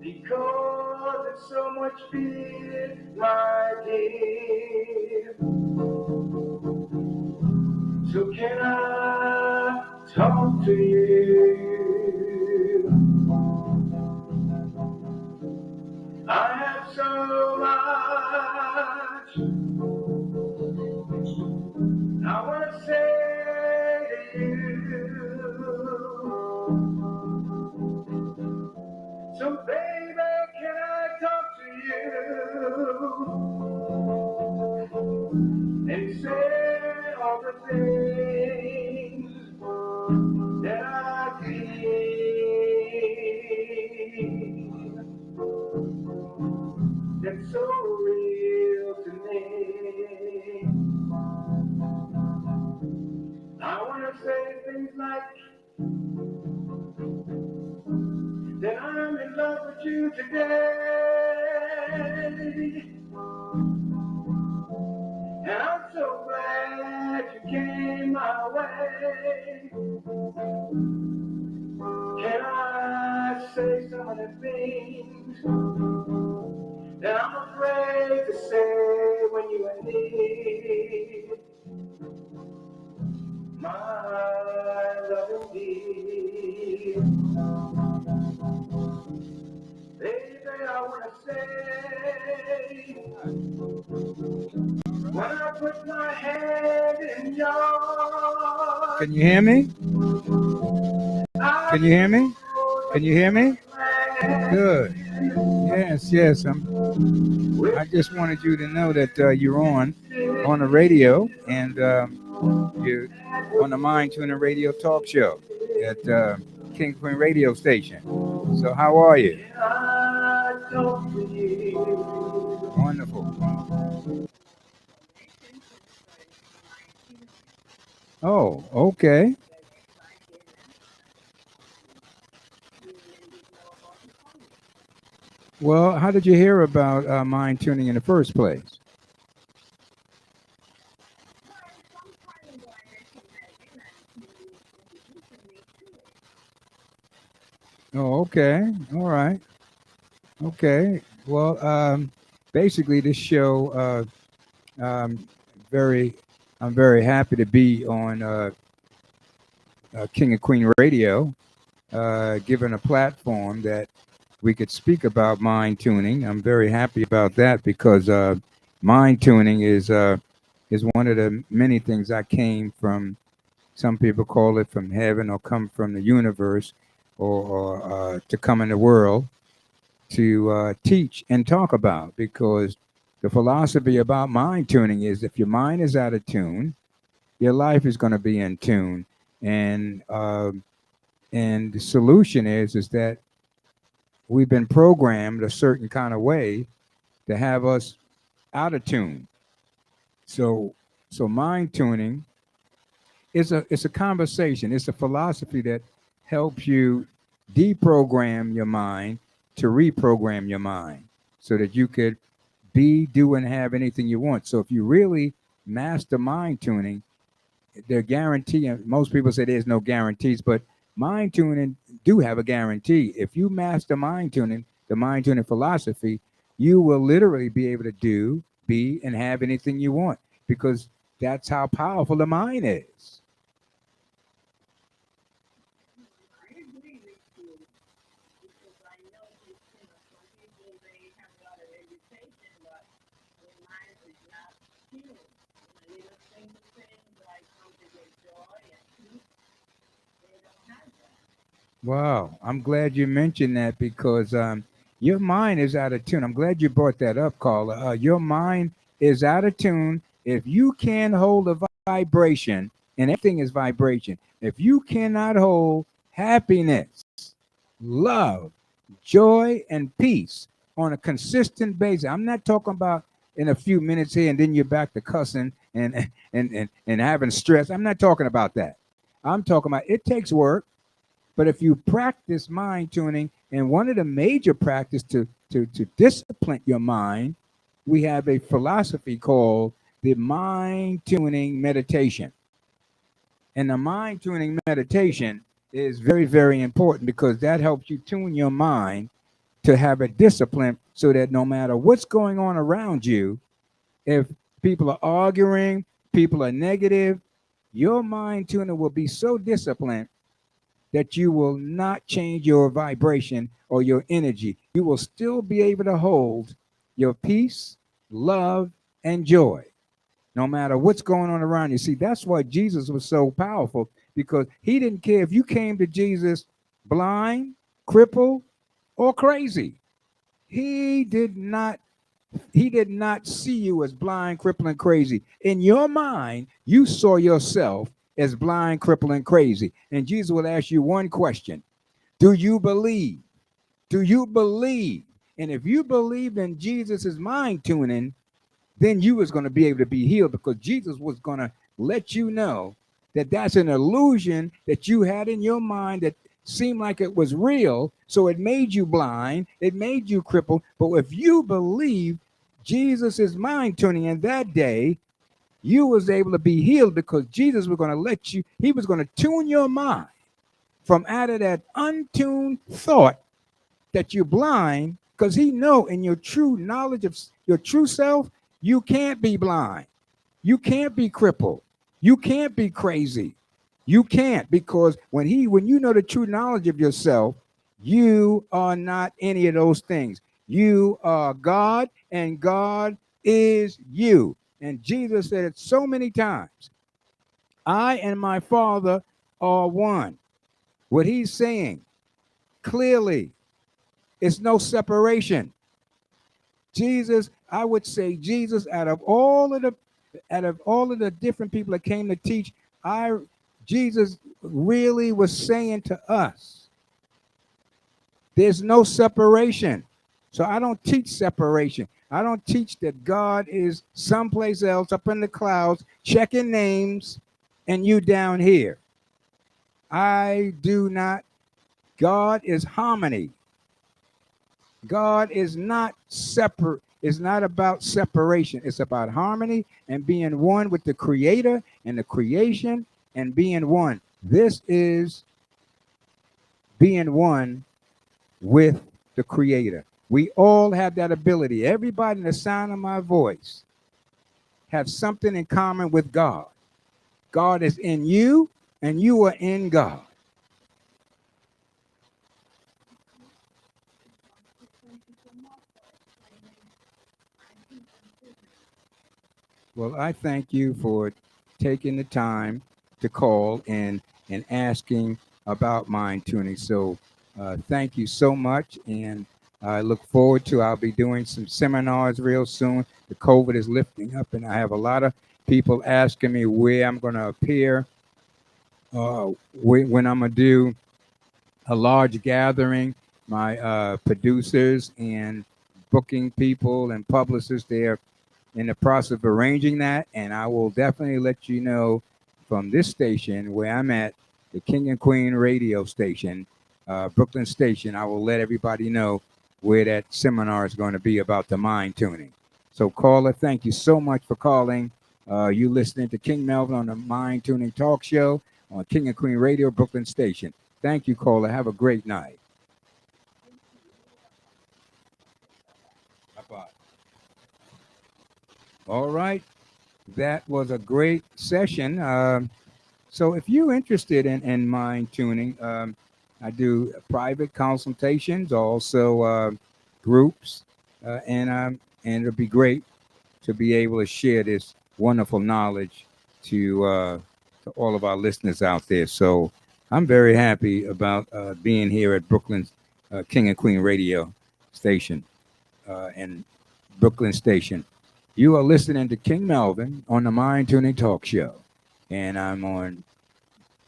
because it's so much fear, my dear. So can I talk to you? I have so much I want to say to you. So baby, can I talk to you and say all the things that I feel that's so real to me. I want to say things like that I'm in love with you today, and I'm so glad you came my way. Can I say some of the things that I'm afraid to say when you need my loving dear? Baby, I want to say, when I put my hand in yours. Can you hear me? Can you hear me? Can you hear me? Good. Yes. I just wanted you to know that you're on the radio, and you're on the Mind Tuning Radio Talk Show at KINGANDQUEEN Radio Station. So how are you? Wonderful. Oh, okay. Well, how did you hear about mind tuning in the first place? Oh, okay. All right. Okay. Well, basically, this show, I'm very happy to be on King and Queen Radio, given a platform that we could speak about mind tuning. I'm very happy about that because mind tuning is one of the many things I came from. Some people call it from heaven or come from the universe or to come in the world to teach and talk about, because the philosophy about mind tuning is if your mind is out of tune, your life is going to be in tune. And And the solution is that we've been programmed a certain kind of way to have us out of tune. So mind tuning is a conversation. It's a philosophy that helps you deprogram your mind to reprogram your mind so that you could be, do, and have anything you want. So if you really master mind tuning, they're guaranteeing. Most people say there's no guarantees, but mind tuning do have a guarantee. If you master mind tuning, the mind tuning philosophy, you will literally be able to do, be, and have anything you want because that's how powerful the mind is. I agree with you because I know that, some people, they have a lot of education, but their mind is not tuned. Little simple things like something with joy and peace, they don't have that. Wow, I'm glad you mentioned that because your mind is out of tune. I'm glad you brought that up, Carla. Your mind is out of tune. If you can't hold a vibration, and everything is vibration, if you cannot hold happiness, love, joy, and peace on a consistent basis, I'm not talking about in a few minutes here and then you're back to cussing and having stress. I'm not talking about that. I'm talking about it takes work. But if you practice mind tuning, and one of the major practice to discipline your mind, we have a philosophy called the mind tuning meditation. And the mind tuning meditation is very, very important because that helps you tune your mind to have a discipline so that no matter what's going on around you, if people are arguing, people are negative, your mind tuner will be so disciplined that you will not change your vibration or your energy. You will still be able to hold your peace, love, and joy, no matter what's going on around you. See, that's why Jesus was so powerful because he didn't care if you came to Jesus blind, crippled, or crazy. He did not he did not see you as blind, crippled, and crazy. In your mind, you saw yourself as blind, crippled, and crazy. And Jesus will ask you one question: do you believe? Do you believe? And if you believed in Jesus' mind tuning, then you was going to be able to be healed because Jesus was going to let you know that that's an illusion that you had in your mind that seemed like it was real. So it made you blind, it made you crippled. But if you believe Jesus is mind tuning in that day, you was able to be healed because Jesus was going to let you, he was going to tune your mind from out of that untuned thought that you're blind because he know in your true knowledge of your true self, you can't be blind. You can't be crippled. You can't be crazy. You can't because when you know the true knowledge of yourself, you are not any of those things. You are God and God is you. And Jesus said it so many times. I and my Father are one. What he's saying clearly, it's no separation. Jesus, I would say Jesus, out of all of the different people that came to teach, Jesus really was saying to us, there's no separation. So I don't teach separation. I don't teach that God is someplace else up in the clouds checking names and you down here. I do not. God is harmony. God is not separate. It's not about separation. It's about harmony and being one with the creator and the creation and being one. This is being one with the creator. We all have that ability. Everybody in the sound of my voice have something in common with God. God is in you and you are in God. Well, I thank you for taking the time to call and asking about mind tuning. So thank you so much. And I look forward to, I'll be doing some seminars real soon. The COVID is lifting up and I have a lot of people asking me where I'm going to appear, when I'm going to do a large gathering. My producers and booking people and publicists, they're in the process of arranging that, and I will definitely let you know from this station where I'm at, the King and Queen radio station, Brooklyn Station. I will let everybody know where that seminar is going to be about the mind tuning. So, caller, thank you so much for calling. You listening to King Melvin on the Mind Tuning Talk Show on King and Queen Radio, Brooklyn Station. Thank you, caller. Have a great night. Bye-bye. All right. That was a great session. So if you're interested in mind tuning, I do private consultations, also groups, and it'll be great to be able to share this wonderful knowledge to all of our listeners out there. So I'm very happy about being here at Brooklyn's King and Queen Radio Station and Brooklyn Station. You are listening to King Melvin on the Mind Tuning Talk Show, and I'm on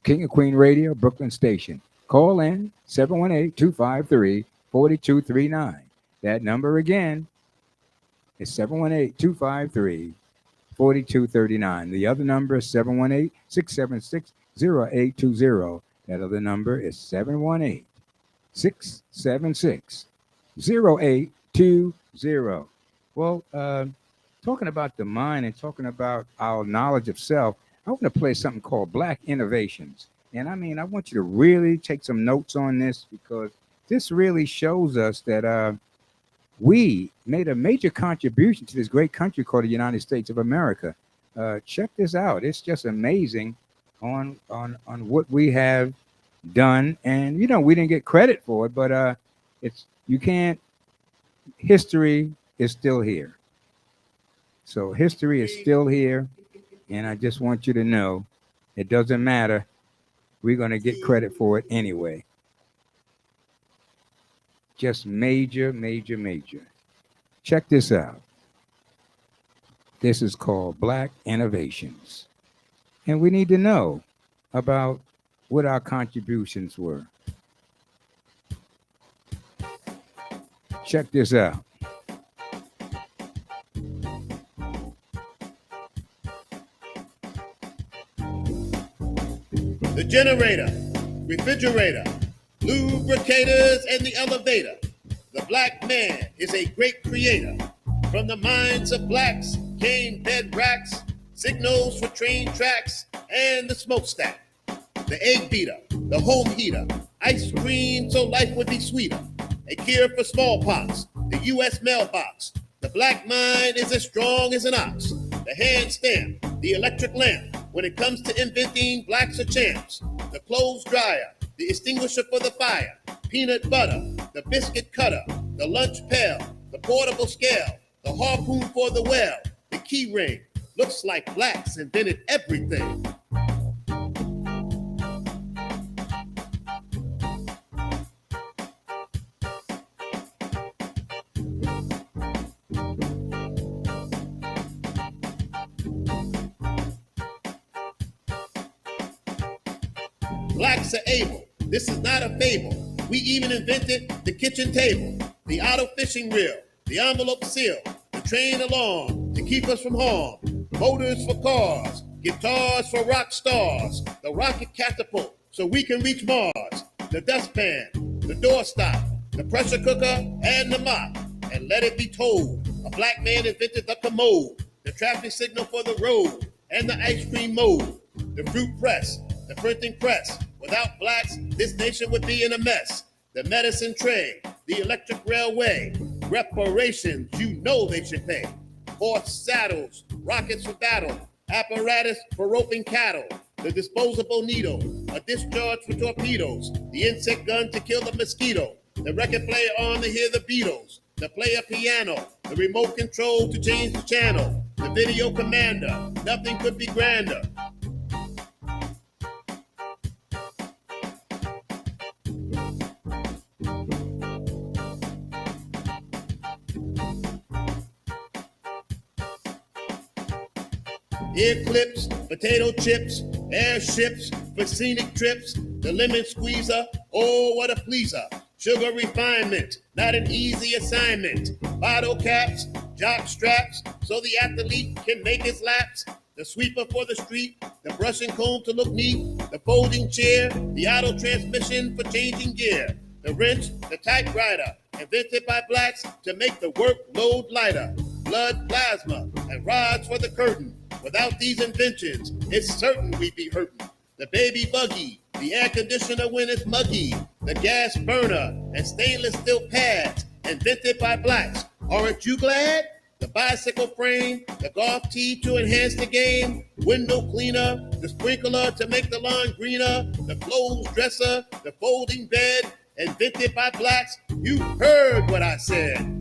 King and Queen Radio, Brooklyn Station. Call in 718-253-4239. That number again is 718-253-4239. The other number is 718-676-0820. That other number is 718-676-0820. Well, talking about the mind and talking about our knowledge of self, I want to play something called Black Innovations. And I mean, I want you to really take some notes on this, because this really shows us that we made a major contribution to this great country called the United States of America. Check this out. It's just amazing on what we have done. And, you know, we didn't get credit for it, but history is still here. So history is still here, and I just want you to know it doesn't matter. We're going to get credit for it anyway. Just major, major, major. Check this out. This is called Black Innovations. And we need to know about what our contributions were. Check this out. The generator, refrigerator, lubricators, and the elevator. The black man is a great creator. From the minds of blacks came bed racks, signals for train tracks, and the smokestack. The egg beater, the home heater, ice cream so life would be sweeter. A cure for smallpox, the U.S. mailbox. The black mind is as strong as an ox. The hand stamp, the electric lamp. When it comes to inventing, blacks are champs. The clothes dryer, the extinguisher for the fire, peanut butter, the biscuit cutter, the lunch pail, the portable scale, the harpoon for the well, the key ring. Looks like blacks invented everything. Blacks are able. This is not a fable. We even invented the kitchen table, the auto fishing reel, the envelope seal, the train alarm to keep us from harm, motors for cars, guitars for rock stars, the rocket catapult so we can reach Mars, the dustpan, the doorstop, the pressure cooker, and the mop. And let it be told, a black man invented the commode, the traffic signal for the road, and the ice cream mold, the fruit press, the printing press. Without blacks, this nation would be in a mess. The medicine tray, the electric railway, reparations, you know they should pay. Horse saddles, rockets for battle, apparatus for roping cattle, the disposable needle, a discharge for torpedoes, the insect gun to kill the mosquito, the record player on to hear the Beatles, the player piano, the remote control to change the channel, the video commander, nothing could be grander. Ear clips, potato chips, airships for scenic trips, the lemon squeezer, Oh, what a pleaser. Sugar refinement, not an easy assignment. Bottle caps, jock straps, so the athlete can make his laps. The sweeper for the street, the brushing comb to look neat, the folding chair, the auto transmission for changing gear, the wrench, the typewriter, invented by blacks to make the workload lighter. Blood plasma and rods for the curtain. Without these inventions, it's certain we'd be hurting. The baby buggy, the air conditioner when it's muggy, the gas burner and stainless steel pads, invented by blacks. Aren't you glad? The bicycle frame, the golf tee to enhance the game, window cleaner, the sprinkler to make the lawn greener, the clothes dresser, the folding bed, invented by blacks. You heard what I said.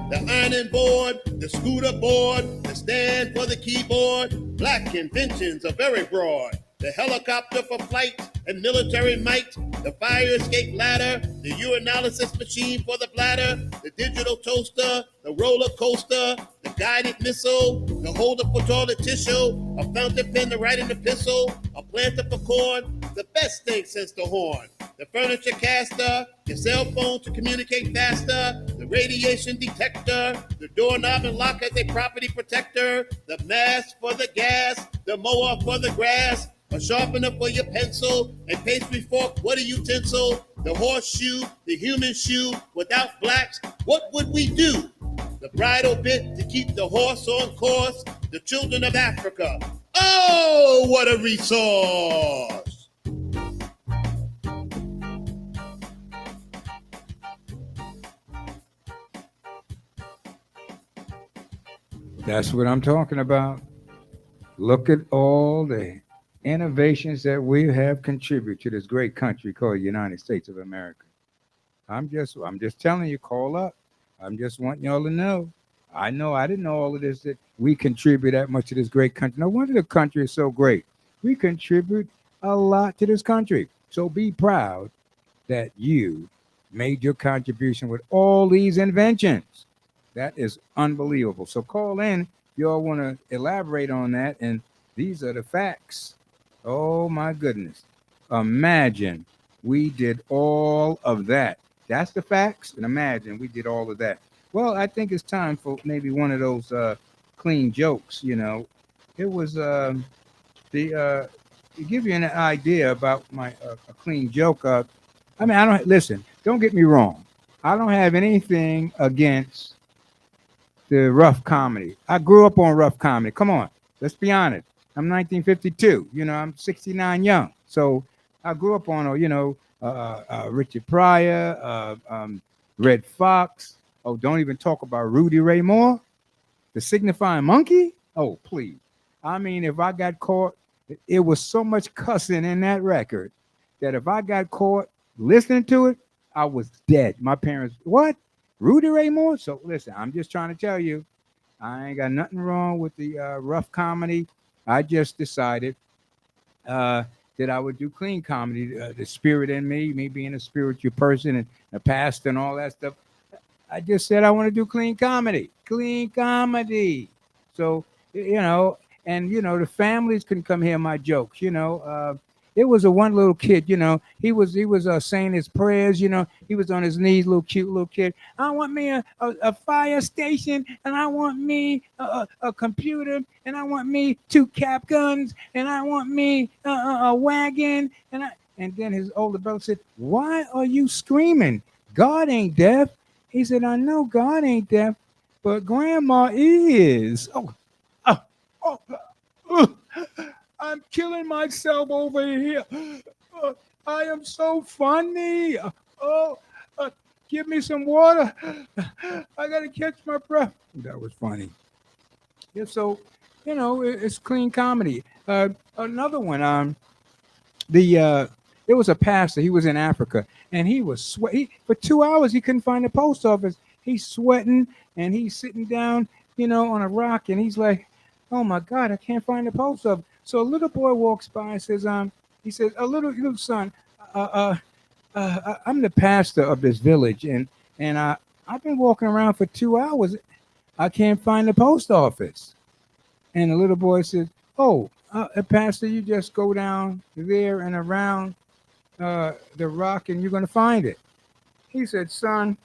The ironing board, the scooter board, the stand for the keyboard. Black inventions are very broad. The helicopter for flight and military might. The fire escape ladder, the urinalysis machine for the bladder. The digital toaster, the roller coaster, the guided missile, the holder for toilet tissue, a fountain pen to write an epistle, a planter for corn, the best thing since the horn. The furniture caster, your cell phone to communicate faster, the radiation detector, the doorknob and lock as a property protector, the mask for the gas, the mower for the grass, a sharpener for your pencil, a pastry fork, what a utensil, the horseshoe, the human shoe. Without blacks, what would we do? The bridle bit to keep the horse on course, the children of Africa. Oh, what a resource! That's what I'm talking about. Look at all the innovations that we have contributed to this great country called the United States of America. I'm just telling you, call up. I'm just wanting y'all to know. I know I didn't know all of this that we contribute that much to this great country. No wonder the country is so great. We contribute a lot to this country. So be proud that you made your contribution with all these inventions. That is unbelievable. So call in if y'all want to elaborate on that. And these are the facts. Oh my goodness. Imagine we did all of that. That's the facts. And imagine we did all of that. Well, I think it's time for maybe one of those clean jokes. It was to give you an idea about my a clean joke. I mean, I don't listen. Don't get me wrong. I don't have anything against the rough comedy. I grew up on rough comedy. Come on, let's be honest. I'm 1952. I'm 69 young. So I grew up on, Richard Pryor, Red Fox. Oh, don't even talk about Rudy Ray Moore, the signifying monkey. Oh, please. I mean, if I got caught, it was so much cussing in that record that if I got caught listening to it, I was dead. My parents, what? Rudy Ray Moore? So listen, I'm just trying to tell you, I ain't got nothing wrong with the rough comedy. I just decided that I would do clean comedy. The spirit in me being a spiritual person and a pastor and all that stuff. I just said I want to do clean comedy. Clean comedy. So, and the families can come hear my jokes. It was a one little kid, he was saying his prayers, he was on his knees, cute little kid. I want me a fire station, and I want me a computer, and I want me 2 cap guns, and I want me a wagon, and then his older brother said, "Why are you screaming? God ain't deaf." He said, "I know God ain't deaf, but Grandma is." I'm killing myself over here. I am so funny. Give me some water. I got to catch my breath. That was funny. Yeah, so, it's clean comedy. Another one, there was a pastor. He was in Africa, and he was sweating. For 2 hours, he couldn't find the post office. He's sweating, and he's sitting down, on a rock, and he's like, "Oh, my God, I can't find the post office." So a little boy walks by and says, he says, "A little son, I'm the pastor of this village, and I've been walking around for 2 hours. I can't find the post office. And the little boy says, "Oh, Pastor, you just go down there and around the rock, and you're going to find it." He said, "Son,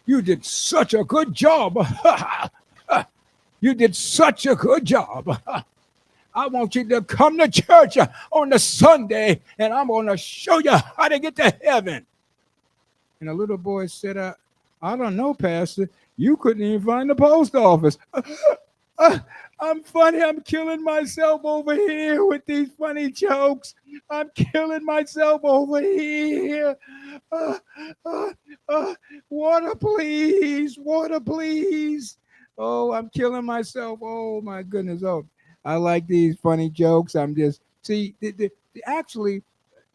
you did such a good job. You did such a good job. I want you to come to church on the Sunday, and I'm going to show you how to get to heaven." And the little boy said, "I don't know, Pastor. You couldn't even find the post office." I'm funny. I'm killing myself over here with these funny jokes. I'm killing myself over here. Uh, uh, uh, Water, please. Water, please. Oh, I'm killing myself. Oh, my goodness. Oh, I like these funny jokes. I'm just, see, actually,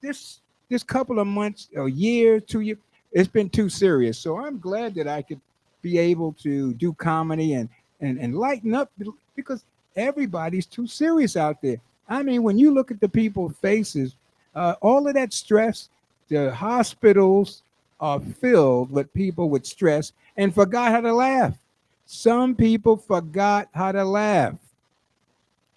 this this couple of months, a year, 2 years, it's been too serious. So I'm glad that I could be able to do comedy and lighten up because everybody's too serious out there. I mean, when you look at the people's faces, all of that stress, the hospitals are filled with people with stress and forgot how to laugh. Some people forgot how to laugh.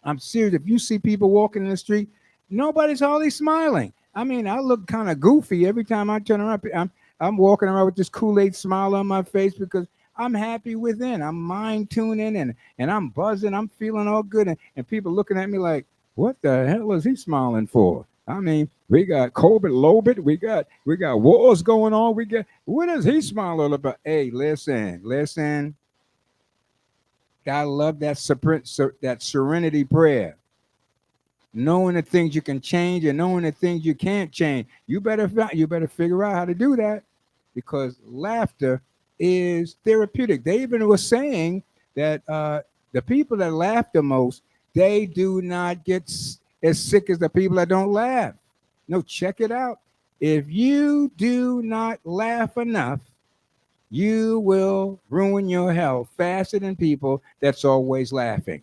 I'm serious. If you see people walking in the street, nobody's hardly smiling. I mean, I look kind of goofy every time I turn around. I'm walking around with this Kool-Aid smile on my face because I'm happy within. I'm mind tuning and I'm buzzing. I'm feeling all good. And people looking at me like, what the hell is he smiling for? I mean, we got COVID, Lobit, we got wars going on. We got what is he smiling about? Hey, listen. I love that serenity prayer. Knowing the things you can change and knowing the things you can't change. You better figure out how to do that because laughter is therapeutic. They even were saying that the people that laugh the most, they do not get as sick as the people that don't laugh. No, check it out. If you do not laugh enough, you will ruin your health faster than people that's always laughing.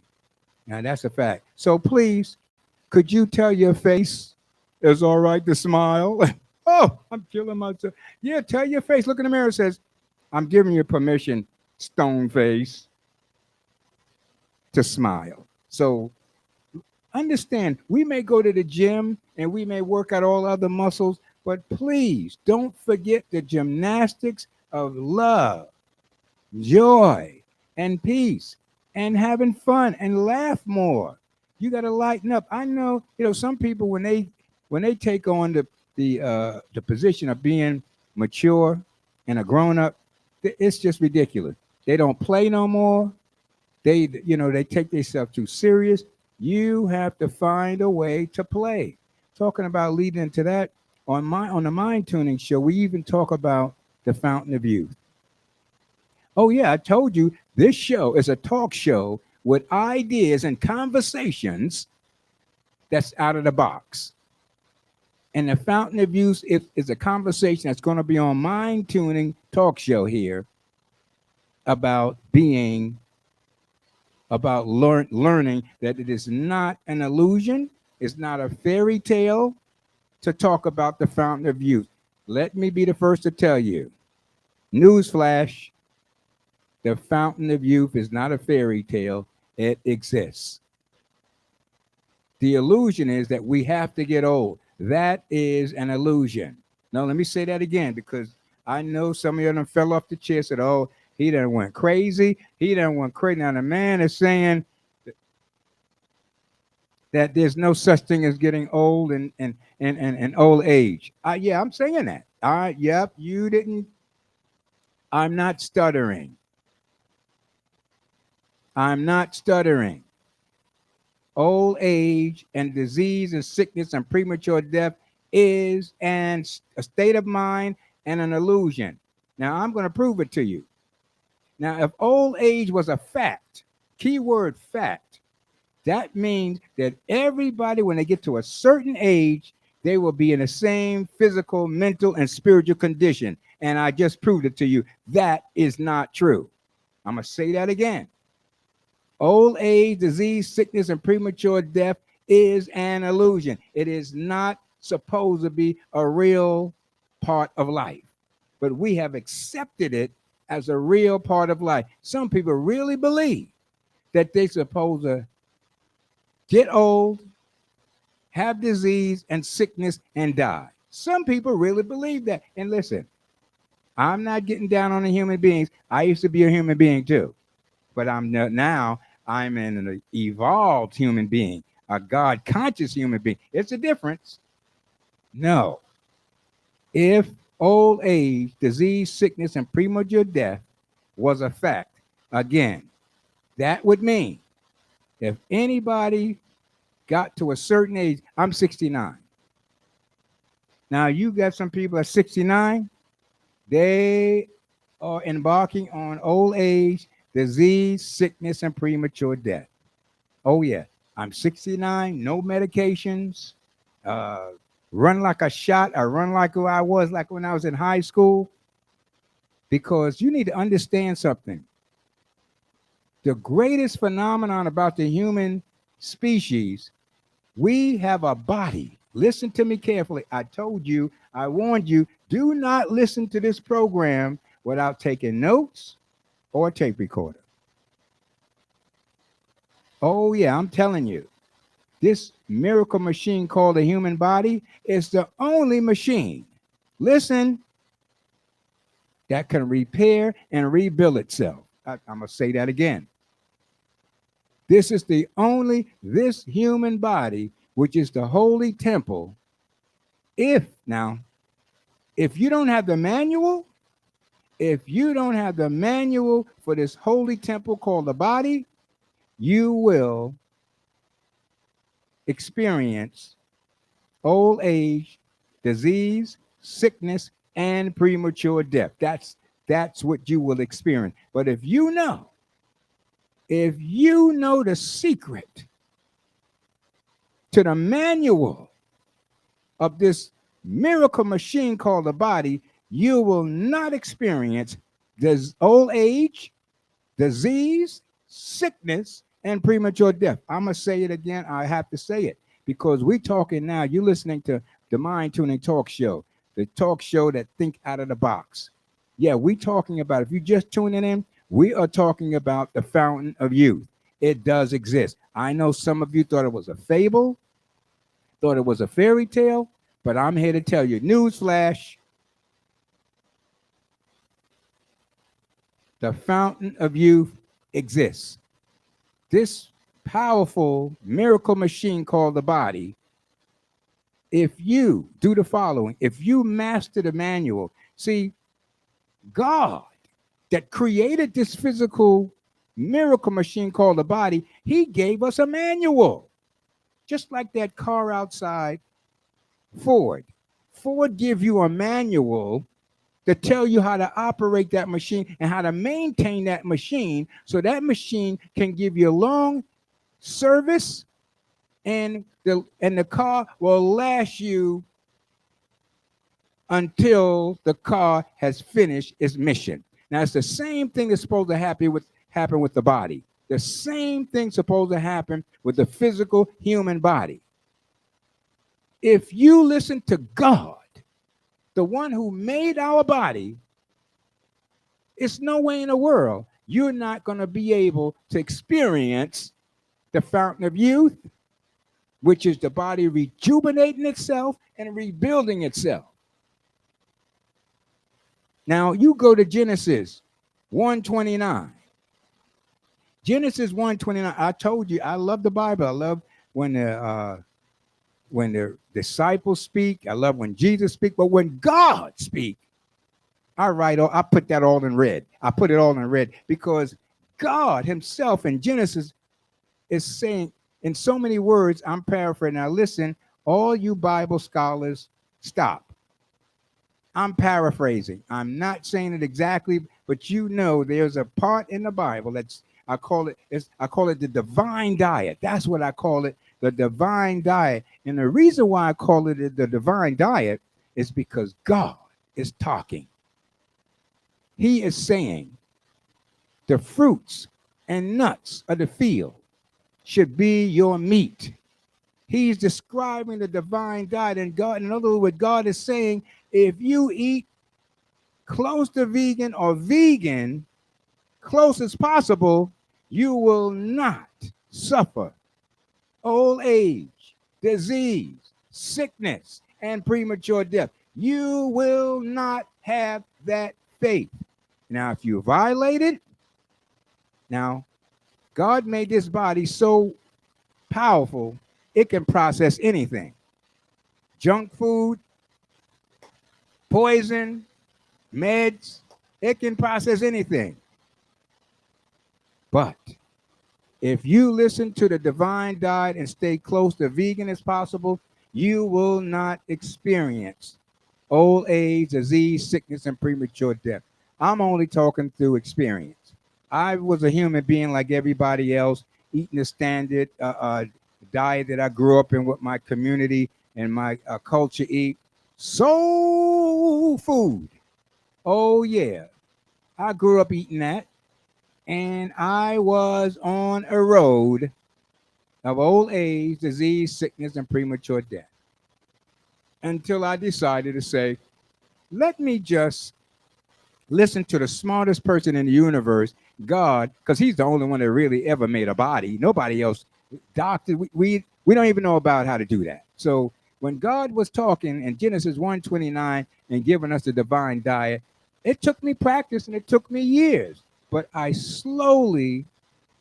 Now that's a fact. So please, could you tell your face it's all right to smile? Oh, I'm killing myself. Yeah, tell your face. Look in the mirror and says, I'm giving you permission, stone face, to smile. So understand, we may go to the gym and we may work out all other muscles, but please don't forget the gymnastics of love, joy, and peace, and having fun and laugh more. You got to lighten up. I know, some people when they take on the position of being mature and a grown up, it's just ridiculous. They don't play no more. They take themselves too serious. You have to find a way to play. Talking about leading into that on the mind tuning show, we even talk about the fountain of youth. Oh yeah, I told you this show is a talk show with ideas and conversations that's out of the box. And the fountain of youth is a conversation that's going to be on mind tuning talk show here about learning that it is not an illusion, it's not a fairy tale to talk about the fountain of youth. Let me be the first to tell you. Newsflash, the fountain of youth is not a fairy tale, it exists. The illusion is that we have to get old. That is an illusion. Now, let me say that again because I know some of you done fell off the chair, said, oh, he done went crazy. He done went crazy. Now, the man is saying that there's no such thing as getting old and old age. Yeah, I'm saying that. Yep, you didn't. I'm not stuttering. I'm not stuttering. Old age and disease and sickness and premature death is a state of mind and an illusion. Now, I'm going to prove it to you. Now, if old age was a fact, keyword fact, that means that everybody, when they get to a certain age, they will be in the same physical, mental, and spiritual condition. And I just proved it to you. That is not true. I'm going to say that again. Old age, disease, sickness, and premature death is an illusion. It is not supposed to be a real part of life, but we have accepted it as a real part of life. Some people really believe that they're supposed to get old, have disease and sickness, and die. Some people really believe that. And listen, I'm not getting down on the human beings. I used to be a human being too, but now I'm an evolved human being, a God conscious human being. It's a difference. No. If old age, disease, sickness, and premature death was a fact, again, that would mean if anybody got to a certain age, I'm 69. Now you got some people at 69, they are embarking on old age, disease, sickness, and premature death. Oh yeah, I'm 69, no medications, run like a shot. I run like who I was like when I was in high school, because you need to understand something. The greatest phenomenon about the human species, we have a body. Listen to me carefully. I told you, I warned you, do not listen to this program without taking notes or a tape recorder. Oh yeah, I'm telling you, this miracle machine called the human body is the only machine, listen, that can repair and rebuild itself. I'm going to say that again. This is this human body, which is the holy temple. If you don't have the manual, for this holy temple called the body, you will experience old age, disease, sickness, and premature death. That's what you will experience. But if you know the secret to the manual of this miracle machine called the body, you will not experience this old age, disease, sickness, and premature death. I'm going to say it again. I have to say it because we're talking now. You're listening to the Mind Tuning Talk Show, the talk show that think out of the box. Yeah, we're talking about, if you're just tuning in, we are talking about the fountain of youth. It does exist. I know some of you thought it was a fable, thought it was a fairy tale, but I'm here to tell you, newsflash, the fountain of youth exists. This powerful miracle machine called the body, if you do the following, if you master the manual, see, God that created this physical miracle machine called the body, he gave us a manual. Just like that car outside, Ford give you a manual to tell you how to operate that machine and how to maintain that machine so that machine can give you long service and the car will last you until the car has finished its mission. Now, it's the same thing that's supposed to happen with the body. The same thing supposed to happen with the physical human body. If you listen to God, the one who made our body, it's no way in the world you're not going to be able to experience the fountain of youth, which is the body rejuvenating itself and rebuilding itself. Now, you go to Genesis 1:29. Genesis 1:29. I told you, I love the Bible. I love when the disciples speak. I love when Jesus speaks. But when God speaks, I put that all in red. I put it all in red because God himself in Genesis is saying in so many words, I'm paraphrasing. Now listen, all you Bible scholars, stop. I'm paraphrasing. I'm not saying it exactly, but you know there's a part in the Bible I call it the divine diet. That's what I call it, the divine diet. And the reason why I call it the divine diet is because God is talking. He is saying the fruits and nuts of the field should be your meat. He's describing the divine diet, and God, in other words, what God is saying, If you eat close to vegan or vegan, close as possible, you will not suffer old age, disease, sickness, and premature death. You will not have that faith. Now, if you violate it, now, God made this body so powerful, it can process anything. Junk food, poison, meds, it can process anything. But if you listen to the divine diet and stay close to vegan as possible, you will not experience old age, disease, sickness, and premature death. I'm only talking through experience. I was a human being like everybody else, eating the standard diet that I grew up in, what my community and my culture eat. Soul food. Oh, yeah. I grew up eating that. And I was on a road of old age, disease, sickness, and premature death until I decided to say, let me just listen to the smartest person in the universe, God, because he's the only one that really ever made a body. Nobody else, doctor, we don't even know about how to do that. So when God was talking in Genesis 1:29 and giving us the divine diet, it took me practice and it took me years. But I slowly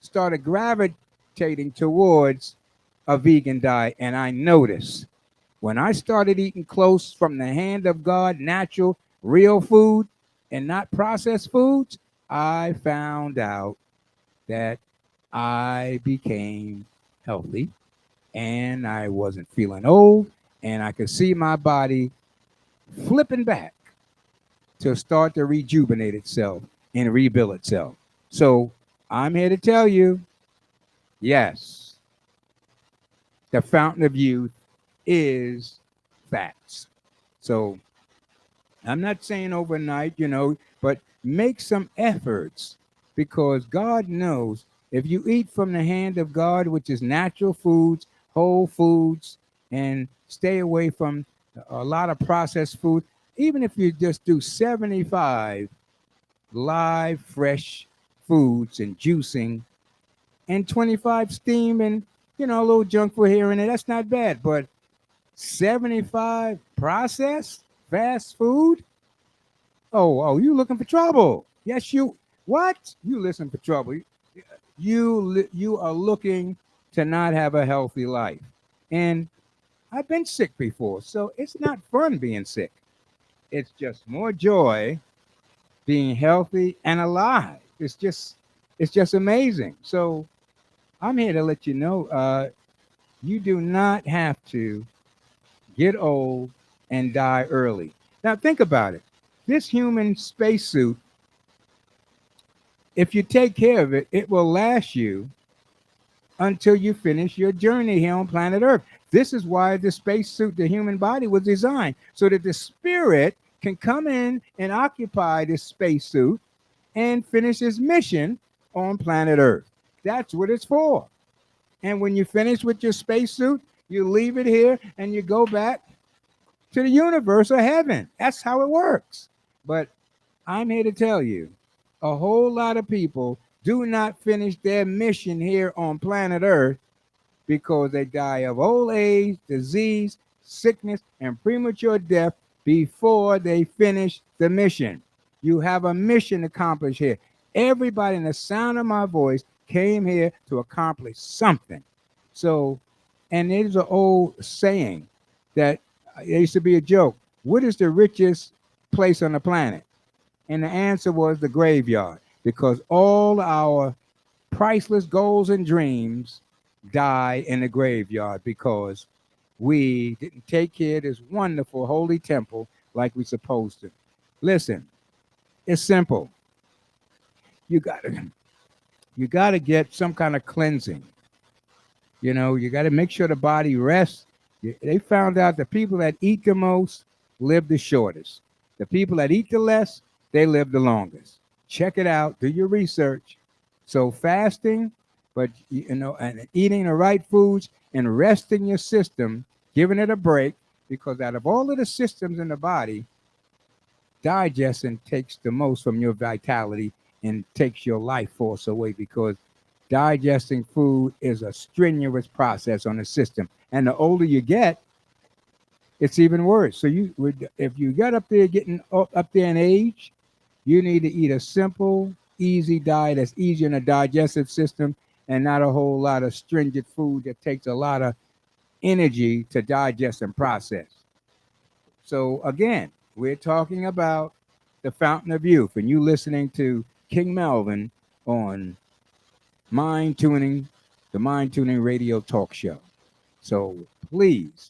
started gravitating towards a vegan diet. And I noticed when I started eating close from the hand of God, natural, real food, and not processed foods, I found out that I became healthy and I wasn't feeling old. And I could see my body flipping back to start to rejuvenate itself and rebuild itself. So I'm here to tell you, yes, the fountain of youth is fats. So I'm not saying overnight, but make some efforts because God knows if you eat from the hand of God, which is natural foods, whole foods, and stay away from a lot of processed food, even if you just do 75 live, fresh foods and juicing and 25 steam and, a little junk food here and there, that's not bad. But 75 processed fast food? Oh, you looking for trouble. Yes, what? You listen for trouble. You are looking to not have a healthy life. And I've been sick before, so it's not fun being sick. It's just more joy being healthy and alive. It's just amazing. So I'm here to let you know, you do not have to get old and die early. Now think about it. This human spacesuit, if you take care of it, it will last you until you finish your journey here on planet Earth. This is why the spacesuit, the human body, was designed so that the spirit can come in and occupy this spacesuit and finish its mission on planet Earth. That's what it's for. And when you finish with your spacesuit, you leave it here and you go back to the universe or heaven. That's how it works. But I'm here to tell you, a whole lot of people do not finish their mission here on planet Earth because they die of old age, disease, sickness, and premature death before they finish the mission. You have a mission accomplished here. Everybody in the sound of my voice came here to accomplish something. So, and there's an old saying that it used to be a joke. What is the richest place on the planet? And the answer was the graveyard, because all our priceless goals and dreams die in the graveyard because we didn't take care of this wonderful holy temple like we're supposed to. Listen, it's simple. You gotta get some kind of cleansing. You got to make sure the body rests. They found out the people that eat the most live the shortest. The people that eat the less, they live the longest. Check it out. Do your research. So fasting, but and eating the right foods and resting your system, giving it a break, because out of all of the systems in the body, digesting takes the most from your vitality and takes your life force away because digesting food is a strenuous process on the system. And the older you get, it's even worse. So if you get up there getting up there in age, you need to eat a simple, easy diet that's easier in the digestive system and not a whole lot of stringent food that takes a lot of energy to digest and process. So again, we're talking about the Fountain of Youth, and you listening to King Melvin on Mind Tuning, the Mind Tuning Radio Talk Show. So please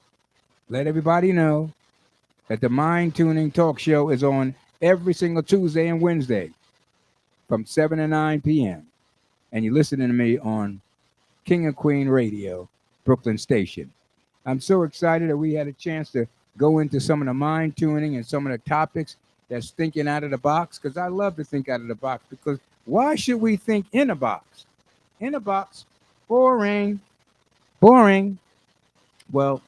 let everybody know that the Mind Tuning Talk Show is on every single Tuesday and Wednesday from 7 to 9 p.m. And you're listening to me on King and Queen Radio, Brooklyn Station. I'm so excited that we had a chance to go into some of the mind tuning and some of the topics that's thinking out of the box, because I love to think out of the box, because why should we think in a box? In a box, boring. Well,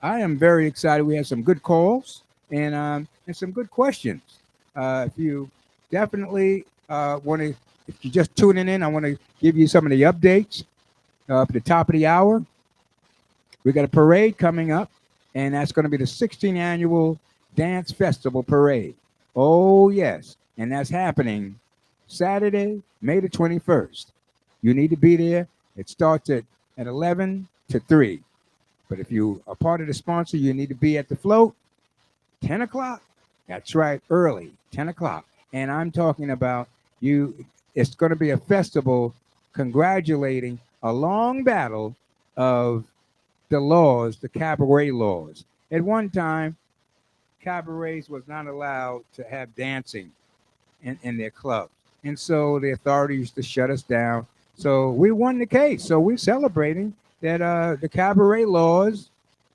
I am very excited. We had some good calls and some good questions. If you definitely want to, if you're just tuning in, I want to give you some of the updates. At the top of the hour, we got a parade coming up, and that's going to be the 16th annual Dance Festival Parade. Oh, yes. And that's happening Saturday, May the 21st. You need to be there. It starts at 11 to 3. But if you are part of the sponsor, you need to be at the float 10 o'clock. That's right, early, 10 o'clock. And I'm talking about you. It's going to be a festival congratulating a long battle of the laws, the cabaret laws. At one time, cabarets was not allowed to have dancing in their clubs. And so the authorities used to shut us down. So we won the case. So we're celebrating that the cabaret laws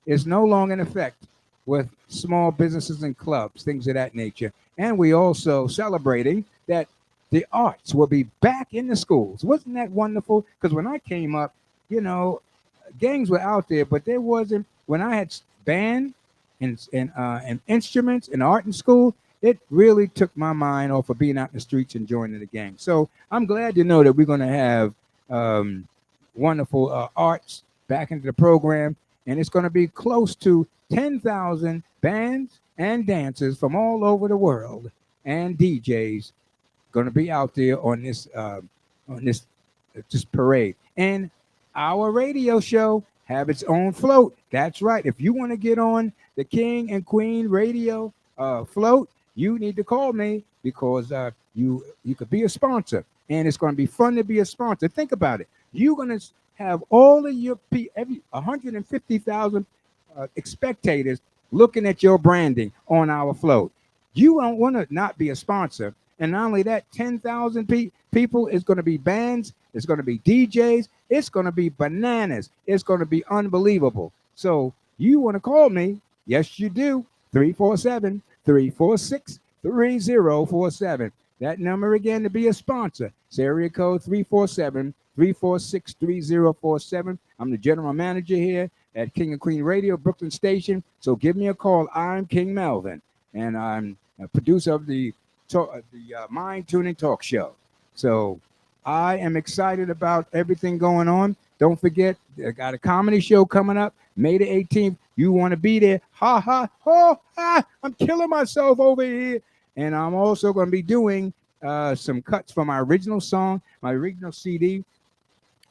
is no longer in effect with small businesses and clubs, things of that nature. And we also celebrating that the arts will be back in the schools. Wasn't that wonderful? Because when I came up, gangs were out there, but there wasn't. When I had band and instruments and art in school, it really took my mind off of being out in the streets and joining the gang. So I'm glad to know that we're going to have wonderful arts back into the program, and it's going to be close to 10,000 bands and dancers from all over the world and DJs going to be out there on this parade. And our radio show have its own float. That's right. If you want to get on the King and Queen Radio float, you need to call me because you could be a sponsor, and it's going to be fun to be a sponsor. Think about it. You're going to have all of your 150,000 spectators looking at your branding on our float. You don't want to not be a sponsor. And not only that, 10,000 people is going to be bands. It's going to be DJs. It's going to be bananas. It's going to be unbelievable. So you want to call me? Yes, you do. 347-346-3047. That number again to be a sponsor. It's area code 347-346-3047. I'm the general manager here at King and Queen Radio, Brooklyn Station. So give me a call. I'm King Melvin, and I'm a producer of the Mind Tuning Talk Show. So I am excited about everything going on. Don't forget, I got a comedy show coming up May the 18th. You want to be there? Ha ha ho ha! I'm killing myself over here. And I'm also going to be doing some cuts from my original song, my original CD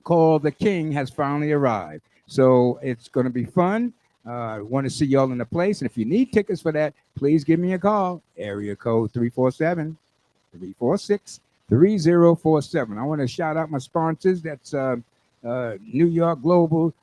called "The King Has Finally Arrived." So it's going to be fun. I want to see y'all in the place. And if you need tickets for that, please give me a call. Area code 347-346-3047. I want to shout out my sponsors. That's New York Global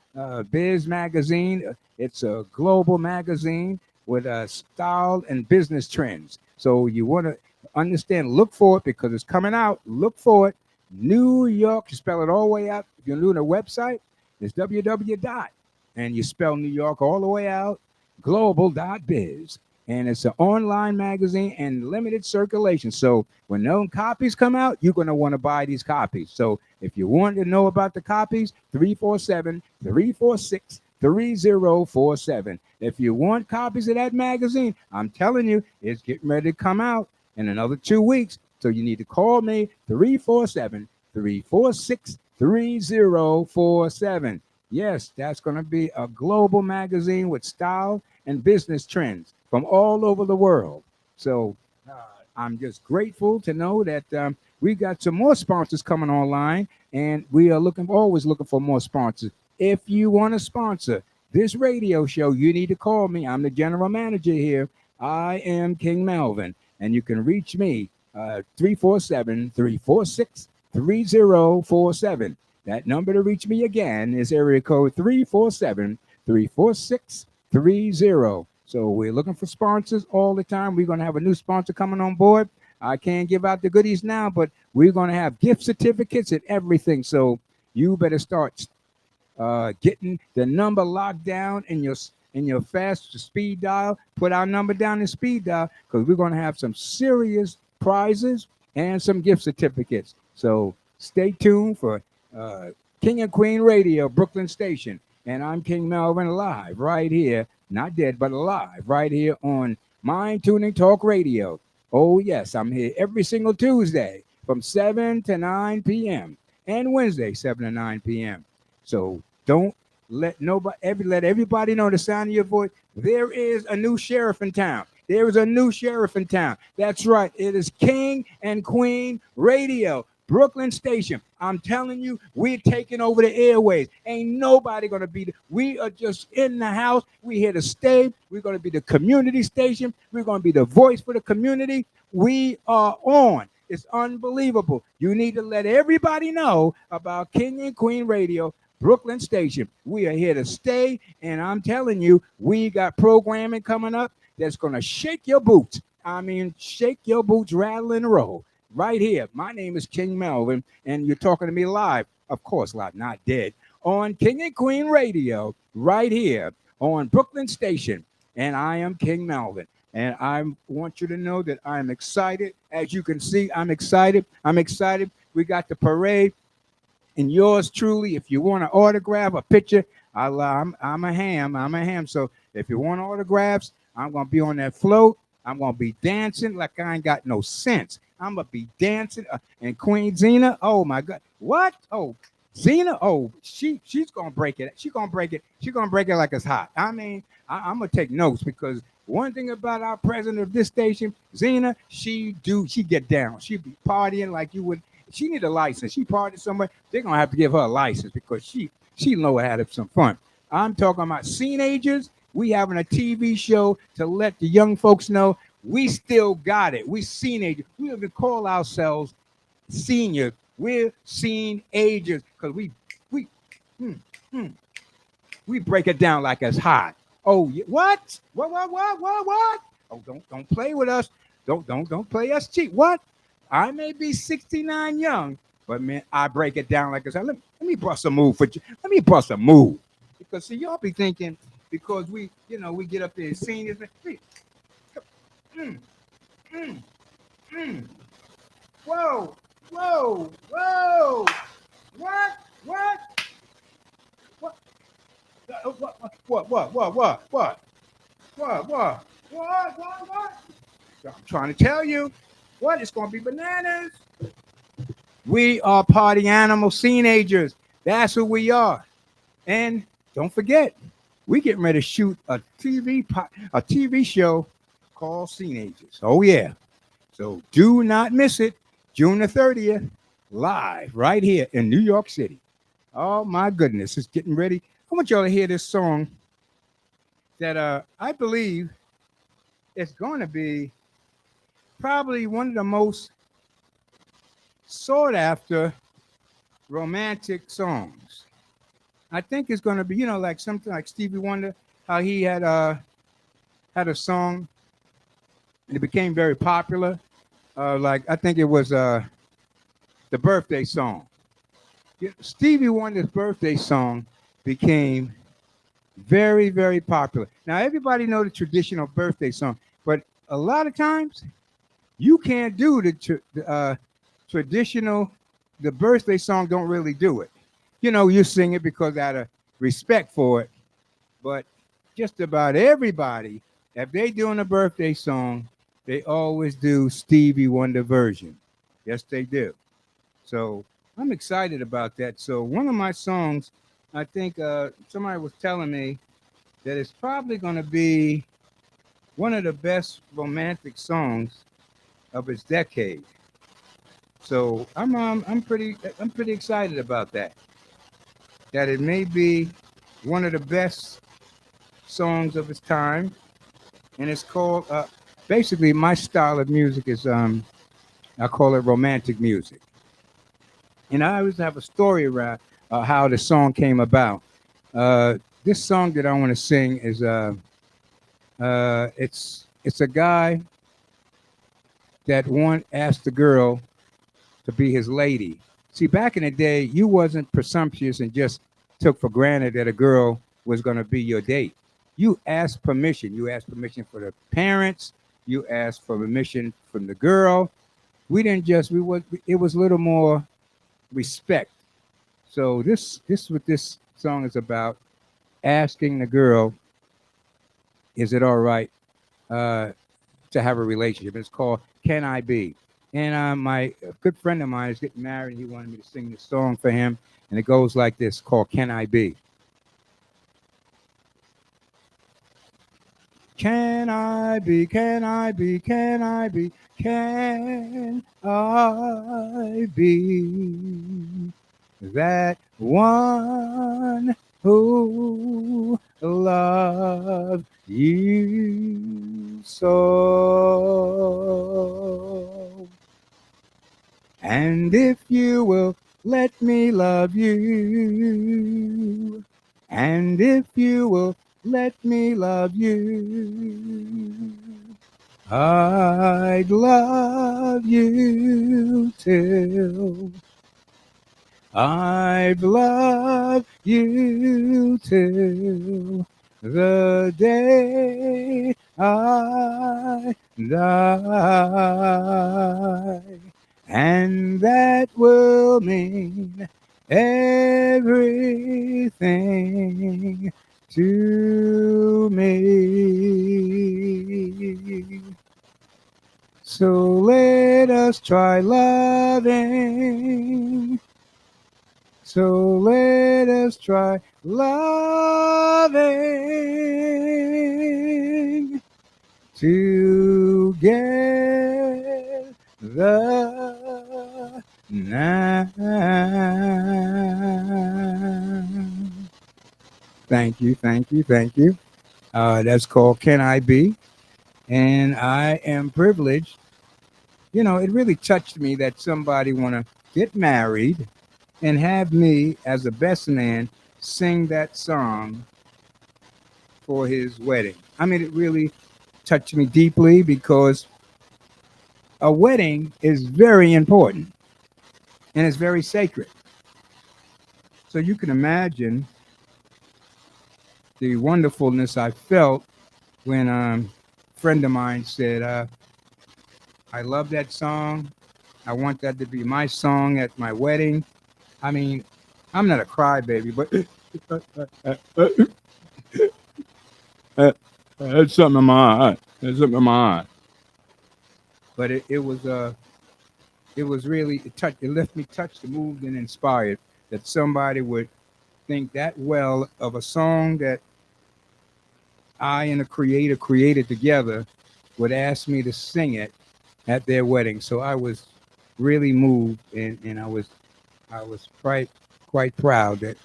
Biz Magazine. It's a global magazine with style and business trends. So you want to understand, look for it because it's coming out. Look for it. New York, you spell it all the way out. If you're doing a website, it's www. And you spell New York all the way out, global.biz. And it's an online magazine and limited circulation. So when those copies come out, you're going to want to buy these copies. So if you want to know about the copies, 347-346-3047. 3047. If you want copies of that magazine, I'm telling you, it's getting ready to come out in another 2 weeks. So you need to call me 347-346-3047. Yes, that's going to be a global magazine with style and business trends from all over the world. So I'm just grateful to know that we got some more sponsors coming online, and we are always looking for more sponsors. If you want to sponsor this radio show, you need to call me. I'm the general manager here. I am King Melvin, and you can reach me 347-346-3047. That number to reach me again is area code 347-346-30. So we're looking for sponsors all the time. We're going to have a new sponsor coming on board. I can't give out the goodies now, but we're going to have gift certificates and everything. So you better start getting the number locked down in your fast speed dial. Put our number down in speed dial, because we're going to have some serious prizes and some gift certificates. So stay tuned for King and Queen Radio, Brooklyn Station. And I'm King Melvin, live right here, not dead, but alive, right here on Mind Tuning Talk Radio. Oh, yes, I'm here every single Tuesday from 7 to 9 p.m. and Wednesday, 7 to 9 p.m. So don't let everybody know the sound of your voice. There is a new sheriff in town. There is a new sheriff in town. That's right. It is King and Queen Radio, Brooklyn Station. I'm telling you, we're taking over the airways. Ain't nobody going to be. We are just in the house. We're here to stay. We're going to be the community station. We're going to be the voice for the community. We are on. It's unbelievable. You need to let everybody know about King and Queen Radio, Brooklyn Station. We are here to stay, and I'm telling you, we got programming coming up that's going to shake your boots. I mean, shake your boots, rattle and roll. Right here. My name is King Melvin, and you're talking to me live, of course, live, not dead, on King and Queen Radio, right here on Brooklyn Station. And I am King Melvin. And I want you to know that I'm excited. As you can see, I'm excited. I'm excited. We got the parade. And yours truly, if you want an autograph, a picture, I'm a ham. I'm a ham. So if you want autographs, I'm going to be on that float. I'm going to be dancing like I ain't got no sense. I'm going to be dancing. And Queen Zena, oh, my God. What? Oh, Zena, oh, she's going to break it. She's going to break it. She's going to break it like it's hot. I mean, I'm going to take notes, because one thing about our president of this station, Zena, she get down. She be partying like you would. She need a license. She partied somewhere. They're going to have to give her a license, because she know how to have some fun. I'm talking about teenagers. We having a TV show to let the young folks know we still got it. We teenagers. We even call ourselves seniors. We're teenagers, because we break it down like it's hot. Oh, what? What? Oh, don't play with us. Don't play us cheap. What? I may be 69 young, but man, I break it down like it's hot. Let me bust a move for you. Let me bust a move. Because see, y'all be thinking, because we get up there seniors. Whoa. What? I'm trying to tell you, it's going to be bananas. We are party animal teenagers. That's who we are. And don't forget, we getting ready to shoot a TV show called Teenagers. Oh, yeah. So do not miss it. June the 30th, live right here in New York City. Oh, my goodness. It's getting ready. I want y'all to hear this song that I believe is going to be probably one of the most sought after romantic songs. I think it's going to be, like something like Stevie Wonder, how he had a song and it became very popular. Like I think it was the birthday song. Stevie Wonder's birthday song became very, very popular. Now everybody know the traditional birthday song, but a lot of times you can't do the traditional. The birthday song don't really do it. You sing it because out of respect for it, but just about everybody, if they doing a birthday song, they always do Stevie Wonder version. Yes, they do. So I'm excited about that. So one of my songs, I think somebody was telling me that it's probably going to be one of the best romantic songs of its decade. So I'm pretty excited about that. That it may be one of the best songs of its time, and it's called. Basically, my style of music is I call it romantic music, and I always have a story around how the song came about. This song that I want to sing is it's a guy that one asked the girl to be his lady. See, back in the day, you wasn't presumptuous and just took for granted that a girl was going to be your date. You asked permission. You asked permission for the parents. You asked for permission from the girl. We didn't just we was it was a little more respect. So this is what this song is about: asking the girl, is it all right uh, to have a relationship? It's called "Can I Be?" And my good friend of mine is getting married. He wanted me to sing this song for him, and it goes like this: called "Can I Be?" Can I be? Can I be? Can I be? Can I be that one who loves you so? And if you will let me love you, and if you will let me love you, I'd love you till I've loved you till the day I die. And that will mean everything to me. So let us try loving. So let us try loving together now. Thank you, thank you, thank you. That's called Can I Be? And I am privileged. You know, it really touched me that somebody want to get married and have me as the best man sing that song for his wedding. I mean, it really touched me deeply because a wedding is very important and it's very sacred. So you can imagine the wonderfulness I felt when a friend of mine said, I love that song. I want that to be my song at my wedding. I mean, I'm not a crybaby, but that's something in my heart. That's something in my heart. But it was really it left me touched, moved, and inspired that somebody would think that well of a song that I and a creator created together would ask me to sing it at their wedding. So I was really moved, and I was quite proud that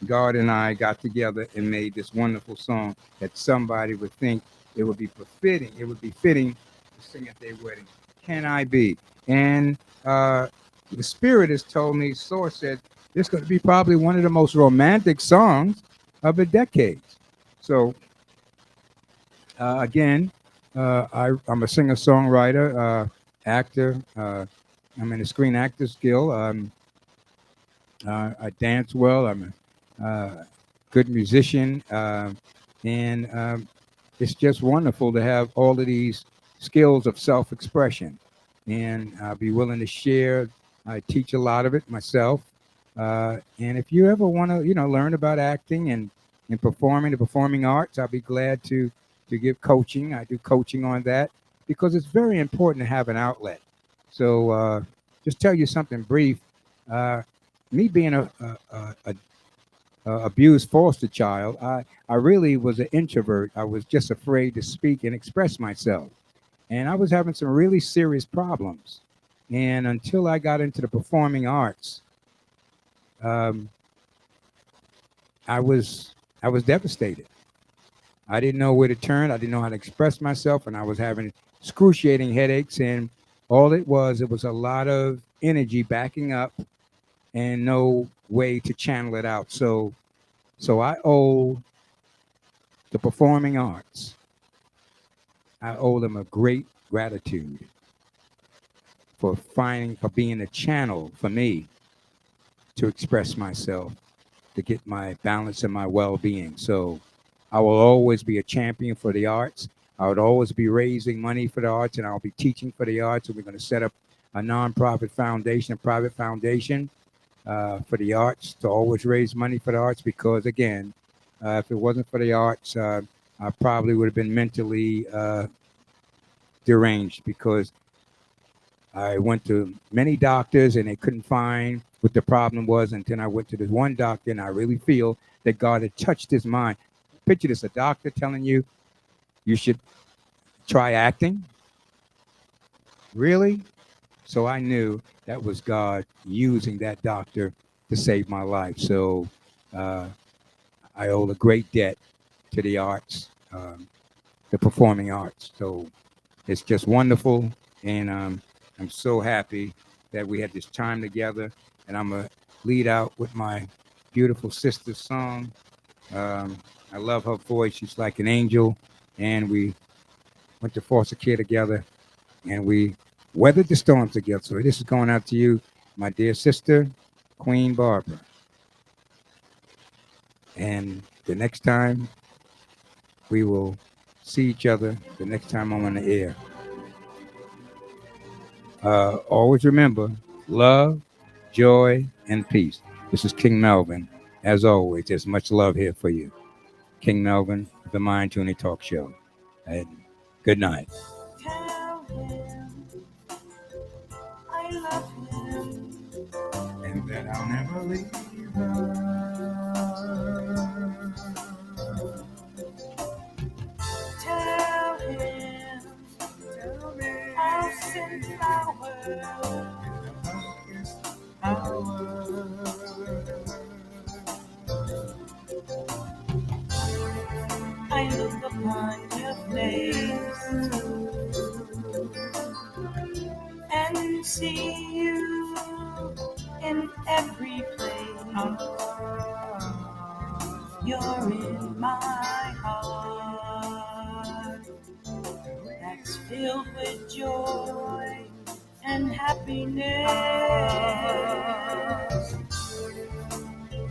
God and I got together and made this wonderful song that somebody would think it would be fitting to sing at their wedding. Can I be? And the spirit has told me, Source said, this is going to be probably one of the most romantic songs of the decade. So again, I'm a singer-songwriter, actor. I'm in the Screen Actors Guild. I dance well. I'm a good musician, and it's just wonderful to have all of these skills of self-expression, and I'll be willing to share. I teach a lot of it myself, and if you ever want to, learn about acting and in performing, the performing arts. I'll be glad to give coaching. I do coaching on that because it's very important to have an outlet. So just tell you something brief. Uh, Me being a abused foster child, I really was an introvert. I was just afraid to speak and express myself. And I was having some really serious problems. And until I got into the performing arts, um, I was I was devastated. I didn't know where to turn. I didn't know how to express myself, and I was having excruciating headaches. And all it was a lot of energy backing up and no way to channel it out. So I owe the performing arts. I owe them a great gratitude for being a channel for me to express myself, to get my balance and my well-being. So I will always be a champion for the arts. I would always be raising money for the arts, and I'll be teaching for the arts. And we're going to set up a nonprofit foundation, a private foundation for the arts to always raise money for the arts. Because again, if it wasn't for the arts, I probably would have been mentally deranged because I went to many doctors and they couldn't find what the problem was. And then I went to this one doctor, and I really feel that God had touched his mind. Picture this, a doctor telling you you should try acting. Really? So I knew that was God using that doctor to save my life. So uh, I owe a great debt to the arts, the performing arts. So it's just wonderful. And I'm so happy that we had this time together. And I'm going to lead out with my beautiful sister's song. I love her voice. She's like an angel. And we went to foster care together, and we weathered the storms together. So this is going out to you, my dear sister, Queen Barbara. And the next time we will see each other, the next time I'm on the air, always remember love, joy, and peace. This is King Melvin. As always, there's much love here for you. King Melvin, the Mind Tuning Talk Show. And good night. Tell him I love him. And that I'll never leave her. Tell him Tell me I'll send flowers. I look upon your face and see you in every place. You're in my heart that's filled with joy and happiness.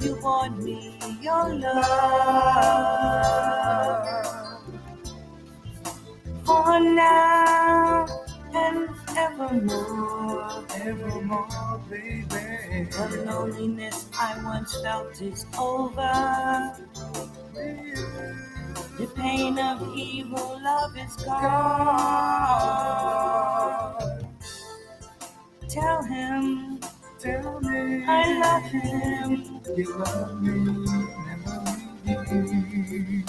You brought me your love for now and evermore. Evermore, baby. The loneliness I once felt is over. The pain of evil love is gone. Tell him Tell me I love him. you love me, never leave.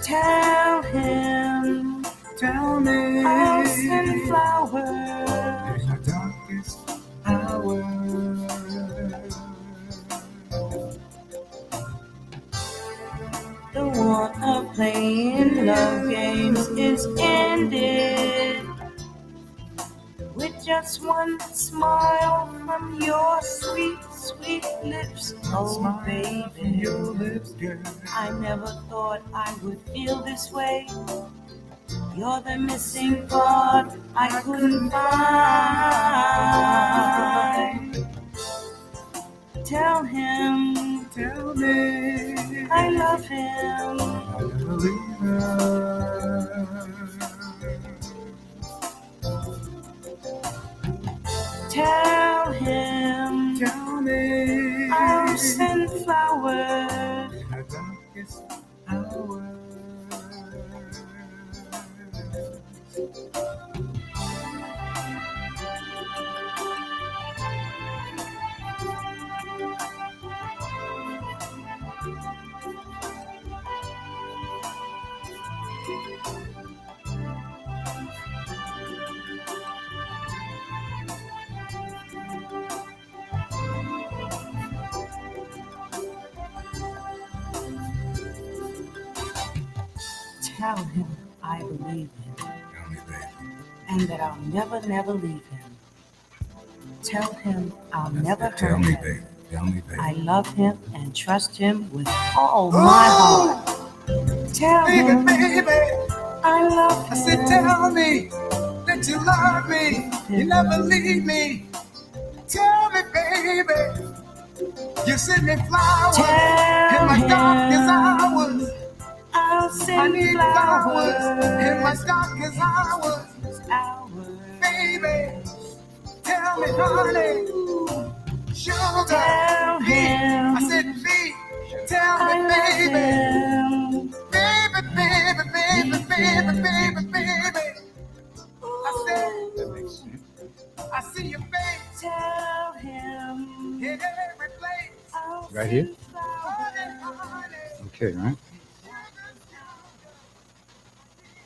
Tell him Tell me I'll send flowers. in the darkest hour. The war of playing love games is ended with just one smile from your sweet, sweet lips. Oh, Smile from baby, your lips, girl. I never thought I would feel this way. You're the missing part I couldn't find. Tell him Tell me I love him. I'll never leave her. Tell him Tell me Tell him I believe him Tell me, baby. and that I'll never, never leave him. Tell him I'll never Tell hurt me, him. baby. Tell me, baby. I love him and trust him with all my heart. Tell Baby, him baby, I love I him. said, tell me that you love me. You never leave me. Tell me, baby, you send me flowers in Tell my darkest him hours. I'll I send need flowers in my darkest hours. hours. Baby, tell me, honey, sugar, Tell me. him I said, me, tell I me, love baby, him. baby, baby, baby, baby, baby, baby. I said, That makes sense. I see your face Tell him in every place. I'll Right here? send flowers. Honey, honey, Okay, right?